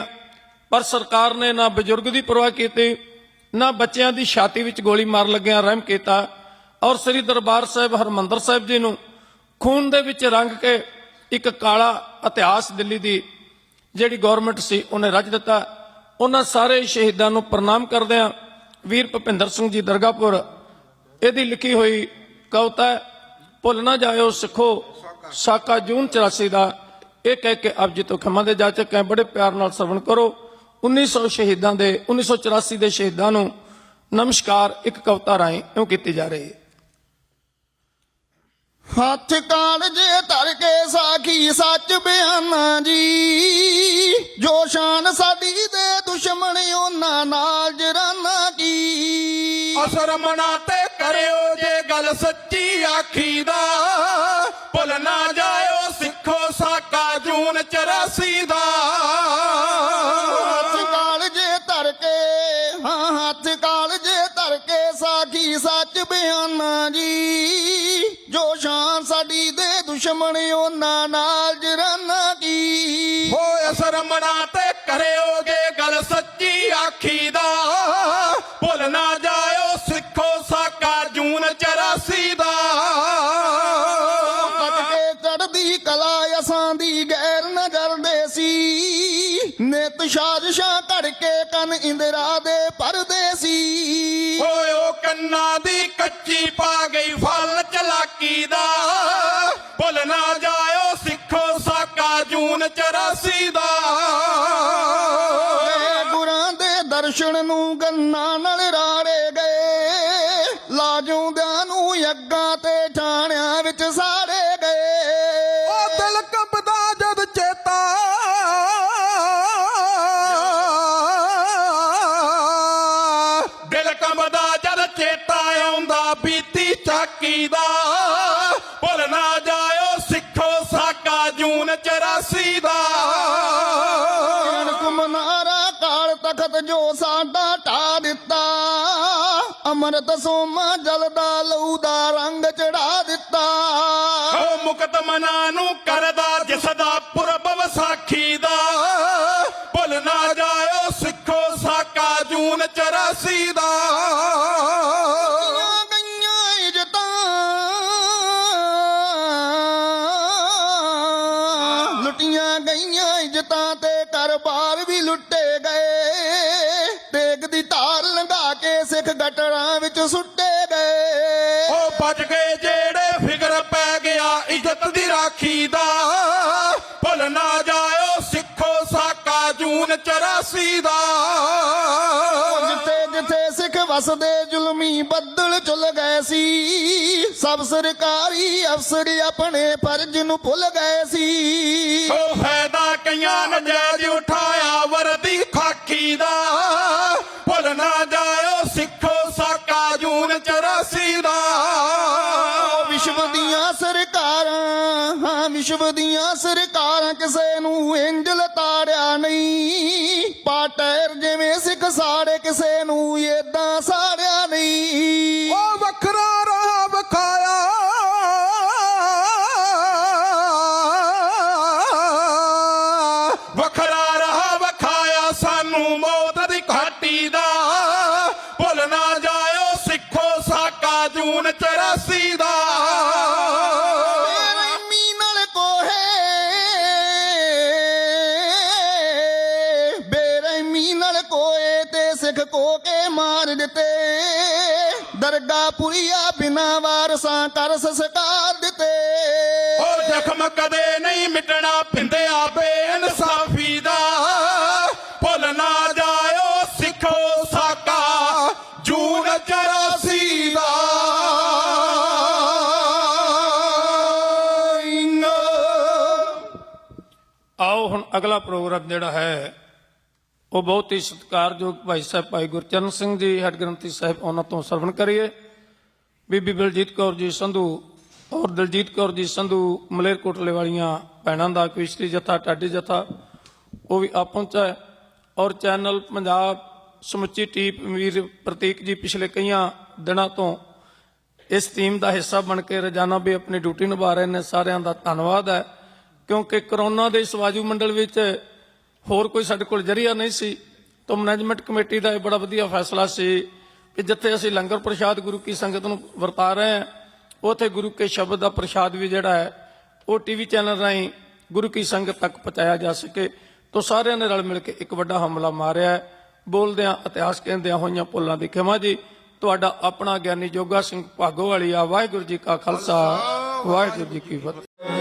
ਪਰ ਸਰਕਾਰ ਨੇ ਨਾ ਬਜ਼ੁਰਗ ਦੀ ਪਰਵਾਹ ਕੀਤੀ, ਨਾ ਬੱਚਿਆਂ ਦੀ ਛਾਤੀ ਵਿੱਚ ਗੋਲੀ ਮਾਰ ਲੱਗਿਆਂ ਰਹਿਮ ਕੀਤਾ, ਔਰ ਸ੍ਰੀ ਦਰਬਾਰ ਸਾਹਿਬ ਹਰਮੰਦਰ ਸਾਹਿਬ ਜੀ ਨੂੰ ਖੂਨ ਦੇ ਵਿੱਚ ਰੰਗ ਕੇ ਇੱਕ ਕਾਲਾ ਇਤਿਹਾਸ ਦਿੱਲੀ ਦੀ ਜਿਹੜੀ ਗਵਰਨਮੈਂਟ ਸੀ ਉਹਨੇ ਰਚ ਦਿੱਤਾ। ਉਹਨਾਂ ਸਾਰੇ ਸ਼ਹੀਦਾਂ ਨੂੰ ਪ੍ਰਣਾਮ ਕਰਦੇ ਹਾਂ। ਵੀਰ ਭੁਪਿੰਦਰ ਸਿੰਘ ਜੀ ਦਰਗਾਹਪੁਰ ਇਹਦੀ ਲਿਖੀ ਹੋਈ ਕਵਿਤਾ ਭੁੱਲ ਨਾ ਜਾਇਓ ਸਿੱਖੋ ਸਾਕਾ ਜੂਨ 84 ਦਾ, ਇਹ ਕਹਿ ਕੇ ਆਪ ਜੀ ਤੋਂ ਖਿਮਾ ਦੇ ਜਾਚਕ ਹੈ। ਬੜੇ ਪਿਆਰ ਨਾਲ ਸਰਵਣ ਕਰੋ 1984 ਦੇ ਸ਼ਹੀਦਾਂ ਨੂੰ ਨਮਸਕਾਰ ਇੱਕ ਕਵਿਤਾ ਰਾਹੀਂ ਇਉਂ ਕੀਤੀ ਜਾ ਰਹੀ ਹੈ। ਹੱਥ ਕਾਲਜੇ ਧਰ ਕੇ ਸਾਖੀ ਸੱਚ ਬਿਆਨਾ ਜੀ, ਜੋ ਸ਼ਾਨ ਸਾਡੀ ਦੇ ਦੁਸ਼ਮਣ ਉਹਨਾਂ ਨਾਲ ਜਰਾਨਾ ਕੀ। ਅਸਰ ਮਨਾ ਤੇ ਕਰਿਓ ਜੇ ਗੱਲ ਸੱਚੀ ਆਖੀ ਦਾ, ਭੁੱਲ ਨਾ ਜਾਇਓ ਸਿੱਖੋ ਸਾਕਾ ਜੂਨ 84 ਦਾ। ਹੱਥ ਕਾਲਜੇ ਧਰ ਕੇ, ਹਾਂ ਹੱਥ ਕਾਲਜੇ ਧਰ ਕੇ ਸਾਖੀ ਸੱਚ ਬਿਆਨਾ ਜੀ, ਜੋ ਸ਼ਾਨ ਸਾਡੀ ਦੇ ਦੁਸ਼ਮਣ ਉਹਨਾਂ ਨਾਲ ਜਰਾਨਾ ਕੀ। ਹੋਏ ਅਸਰ ਮਨਾ ਤੇ ਕਰਿਓ ਜੇ ਗੱਲ ਸੱਚੀ ਆਖੀ ਦਾ, ਭੁੱਲ ਨਾ ਜਾਇਓ ਸਿੱਖੋ ਸਾਕਾ ਜੂਨ 84 ਦਾ। ਕੱਟ ਕੇ ਚੜਦੀ ਕਲਾ ਅਸਾਂ ਦੀ ਗੈਰ ਨਾ ਕਰਦੇ ਸੀ, ਨਿਤ ਸਾਜ਼ਿਸ਼ਾਂ ਘੜ ਕੇ ਕੰਨ ਇੰਦਰਾ ਦੇ ਪਰਦੇ ਸੀ। ਓਏ ਉਹ ਕੰਨਾਂ ਦੀ ਕੱਚੀ ਪਾ ਗਈ ਫਲ ਚਲਾਕੀ ਦਾ, ਭੁੱਲ ਨਾ ਜਾਇਓ ਸਿੱਖੋ ਸਾਕਾ ਜੂਨ 84 ਦਾ। ਗੁਰਾਂ ਦੇ ਦਰਸ਼ਨ ਨੂੰ ਗੰਨਾਂ ਨਾਲ ਰਾੜੇ ਗਏ, ਲਾਜੂਦਿਆਂ ਨੂੰ ਅੱਗਾਂ ਤੇ ਠਾਣਿਆਂ ਵਿੱਚ ਸਾੜੇ ਗਏ। ਉਹ ਦਿਲ ਕੰਬਦਾ ਜਦ ਚੇਤਾ, ਦਿਲ ਕੰਬਦਾ ਜਦ ਚੇਤਾ ਆਉਂਦਾ ਬੀਤੀ ਚਾਕੀ ਦਾ, ਭੁੱਲ ਨਾ ਜਾਇਓ ਸਿੱਖੋ ਸਾਕਾ ਜੂਨ 84 ਦਾ। ਮਨਾਰਾ ਕਾਲ ਤਖਤ ਜੋ ਸਾਡਾ ਢਾ ਦਿੱਤਾ, ਅੰਮ੍ਰਿਤ ਸੋਮਾ ਜਲਦਾ ਲਹੂ ਦਾ ਰੰਗ ਚੜਾ ਦਿੱਤਾ। ਉਹ ਮੁਕਤ ਮਨਾਂ ਨੂੰ ਕਰਦਾ ਜਿਸ ਦਾ ਪੁਰਬ ਵਿਸਾਖੀ ਦਾ, ਭੁੱਲ ਨਾ ਜਾਇਓ ਸਿੱਖੋ ਸਾਕਾ ਜੂਨ 84 ਦਾ। ਗਈਆਂ ਇੱਜ਼ਤਾਂ ਲੁੱਟੀਆਂ ਗਈਆਂ ਇੱਜ਼ਤਾਂ ਤੇ ਘਰ-ਬਾਰ ਵੀ ਲੁੱਟੇ ਗਏ, ਤੇਗ ਦੀ ਧਾਰ ਲੰਘਾ ਕੇ ਸਿੱਖ ਗਟਰਾਂ ਵਿੱਚ ਸੁੱਟੇ ਗਏ। ਉਹ ਬਚ ਗਏ ਜਿਹੜੇ ਫਿਕਰ ਪੈ ਗਿਆ ਇੱਜ਼ਤ ਦੀ ਰਾਖੀ ਦਾ, ਭੁੱਲ ਨਾ ਜਾਇਓ ਸਿੱਖੋ ਸਾਕਾ ਜੂਨ 84 ਦਾ। ਜਿੱਥੇ ਜਿੱਥੇ ਸਿੱਖ ਵਸਦੇ ਜ਼ੁਲਮੀ ਬੱਦਲ ਚੁੱਲ ਗਏ ਸੀ, ਸਭ ਸਰਕਾਰੀ ਅਫਸਰ ਆਪਣੇ ਫਰਜ਼ ਨੂੰ ਭੁੱਲ ਗਏ ਸੀ। ਉਹ ਫਾਇਦਾ ਕਈਆਂ ਨਜਾਇਜ਼ ਉਠਾਇਆ ਵਰਦੀ ਖਾਕੀ ਦਾ, ਭੁੱਲ ਨਾ ਜਾਇਓ ਸਿੱਖੋ ਸਾਕਾ ਜੂਨ 84 ਦਾ। ਵਿਸ਼ਵ ਦੀਆਂ ਸਰਕਾਰਾਂ, ਹਾਂ ਵਿਸ਼ਵ ਦੀਆਂ ਸਰਕਾਰਾਂ ਕਿਸੇ ਨੂੰ ਇੰਜ ਲਤਾੜਿਆ ਨਹੀਂ, ਪਾਟਰ ਜਿਵੇਂ ਸਿੱਖ ਸਾੜੇ ਕਿਸੇ ਨੂੰ ਏਦਾਂ ਸਾੜਿਆ ਨਹੀਂ। ਉਹ ਵੱਖਰਾ ਰਾਹ ਵਿਖਾਇਆ ਵੱਖਰਾ ਰਾਹ ਵਿਖਾਇਆ ਸਾਨੂੰ ਮੌਤ ਦੀ ਘਾਟੀ ਦਾ, ਭੁੱਲ ਨਾ ਜਾਇਓ ਸਿੱਖੋ ਸਾਕਾ ਜੂਨ 84 ਦਾ। ਬੇਰਹਿਮੀ ਨਾਲ ਕੋਹੇ, ਬੇਰਹਿਮੀ ਨਾਲ ਕੋਏ ਤੇ ਸਿੱਖ ਕੋ ਕੇ ਮਾਰ ਦਿੱਤੇ, ਦਰਗਾਹ ਪੁਰੀਆ ਬਿਨਾ ਵਾਰਸਾਂ ਕਰ ਸੰਸਕਾਰ ਦਿੱਤੇ। ਉਹ ਜ਼ਖਮ ਕਦੇ ਨਹੀਂ ਮਿਟਣਾ ਪਿੰਦਿਆ ਬੇਇਨਸਾਫੀ ਦਾ, ਭੁੱਲ ਨਾ ਜਾਇਓ ਸਿੱਖੋ ਸਾਕਾ ਜੂਨ 84 ਦਾ। ਆਓ ਹੁਣ ਅਗਲਾ ਪ੍ਰੋਗਰਾਮ ਜਿਹੜਾ ਹੈ ਉਹ ਬਹੁਤ ਹੀ ਸਤਿਕਾਰਯੋਗ ਭਾਈ ਸਾਹਿਬ ਭਾਈ ਗੁਰਚਰਨ ਸਿੰਘ ਜੀ ਹੈਡ ਗ੍ਰੰਥੀ ਸਾਹਿਬ ਉਹਨਾਂ ਤੋਂ ਸਰਵਣ ਕਰੀਏ। ਬੀਬੀ ਬਲਜੀਤ ਕੌਰ ਜੀ ਸੰਧੂ ਔਰ ਦਲਜੀਤ ਕੌਰ ਜੀ ਸੰਧੂ ਮਲੇਰਕੋਟਲੇ ਵਾਲੀਆਂ ਭੈਣਾਂ ਦਾ ਕਵਿਸ਼ਰੀ ਜਥਾ ਢਾਡੀ ਜਥਾ ਉਹ ਵੀ ਆ ਪਹੁੰਚਾ ਹੈ। ਔਰ ਚੈਨਲ ਪੰਜਾਬ ਸਮੁੱਚੀ ਟੀਮ ਵੀਰ ਪ੍ਰਤੀਕ ਜੀ ਪਿਛਲੇ ਕਈਆਂ ਦਿਨਾਂ ਤੋਂ ਇਸ ਟੀਮ ਦਾ ਹਿੱਸਾ ਬਣ ਕੇ ਰੋਜ਼ਾਨਾ ਵੀ ਆਪਣੀ ਡਿਊਟੀ ਨਿਭਾ ਰਹੇ ਨੇ। ਸਾਰਿਆਂ ਦਾ ਧੰਨਵਾਦ ਹੈ, ਕਿਉਂਕਿ ਕਰੋਨਾ ਦੇ ਇਸ ਵਾਜੂ ਮੰਡਲ ਵਿੱਚ ਹੋਰ ਕੋਈ ਸਾਡੇ ਕੋਲ ਜਰੀਆ ਨਹੀਂ ਸੀ। ਤਾਂ ਮੈਨੇਜਮੈਂਟ ਕਮੇਟੀ ਦਾ ਇਹ ਬੜਾ ਵਧੀਆ ਫੈਸਲਾ ਸੀ ਕਿ ਜਿੱਥੇ ਅਸੀਂ ਲੰਗਰ ਪ੍ਰਸ਼ਾਦ ਗੁਰੂ ਕੀ ਸੰਗਤ ਨੂੰ ਵਰਤਾ ਰਹੇ ਹਾਂ, ਉੱਥੇ ਗੁਰੂ ਕੇ ਸ਼ਬਦ ਦਾ ਪ੍ਰਸ਼ਾਦ ਵੀ ਜਿਹੜਾ ਹੈ ਉਹ ਟੀਵੀ ਚੈਨਲ ਰਾਹੀਂ ਗੁਰੂ ਕੀ ਸੰਗਤ ਤੱਕ ਪਹੁੰਚਾਇਆ ਜਾ ਸਕੇ। ਤਾਂ ਸਾਰਿਆਂ ਨੇ ਰਲ ਮਿਲ ਕੇ ਇੱਕ ਵੱਡਾ ਹਮਲਾ ਮਾਰਿਆ ਹੈ। ਬੋਲਦਿਆਂ ਇਤਿਹਾਸ ਕਹਿੰਦਿਆਂ ਹੋਈਆਂ ਭੁੱਲਾਂ ਦੀ ਖਿਮਾ ਜੀ। ਤੁਹਾਡਾ ਆਪਣਾ ਗਿਆਨੀ ਜੋਗਾ ਸਿੰਘ ਭਾਗੋਵਾਲੀਆ। ਵਾਹਿਗੁਰੂ ਜੀ ਕਾ ਖਾਲਸਾ, ਵਾਹਿਗੁਰੂ ਜੀ ਕੀ ਫਤਿਹ।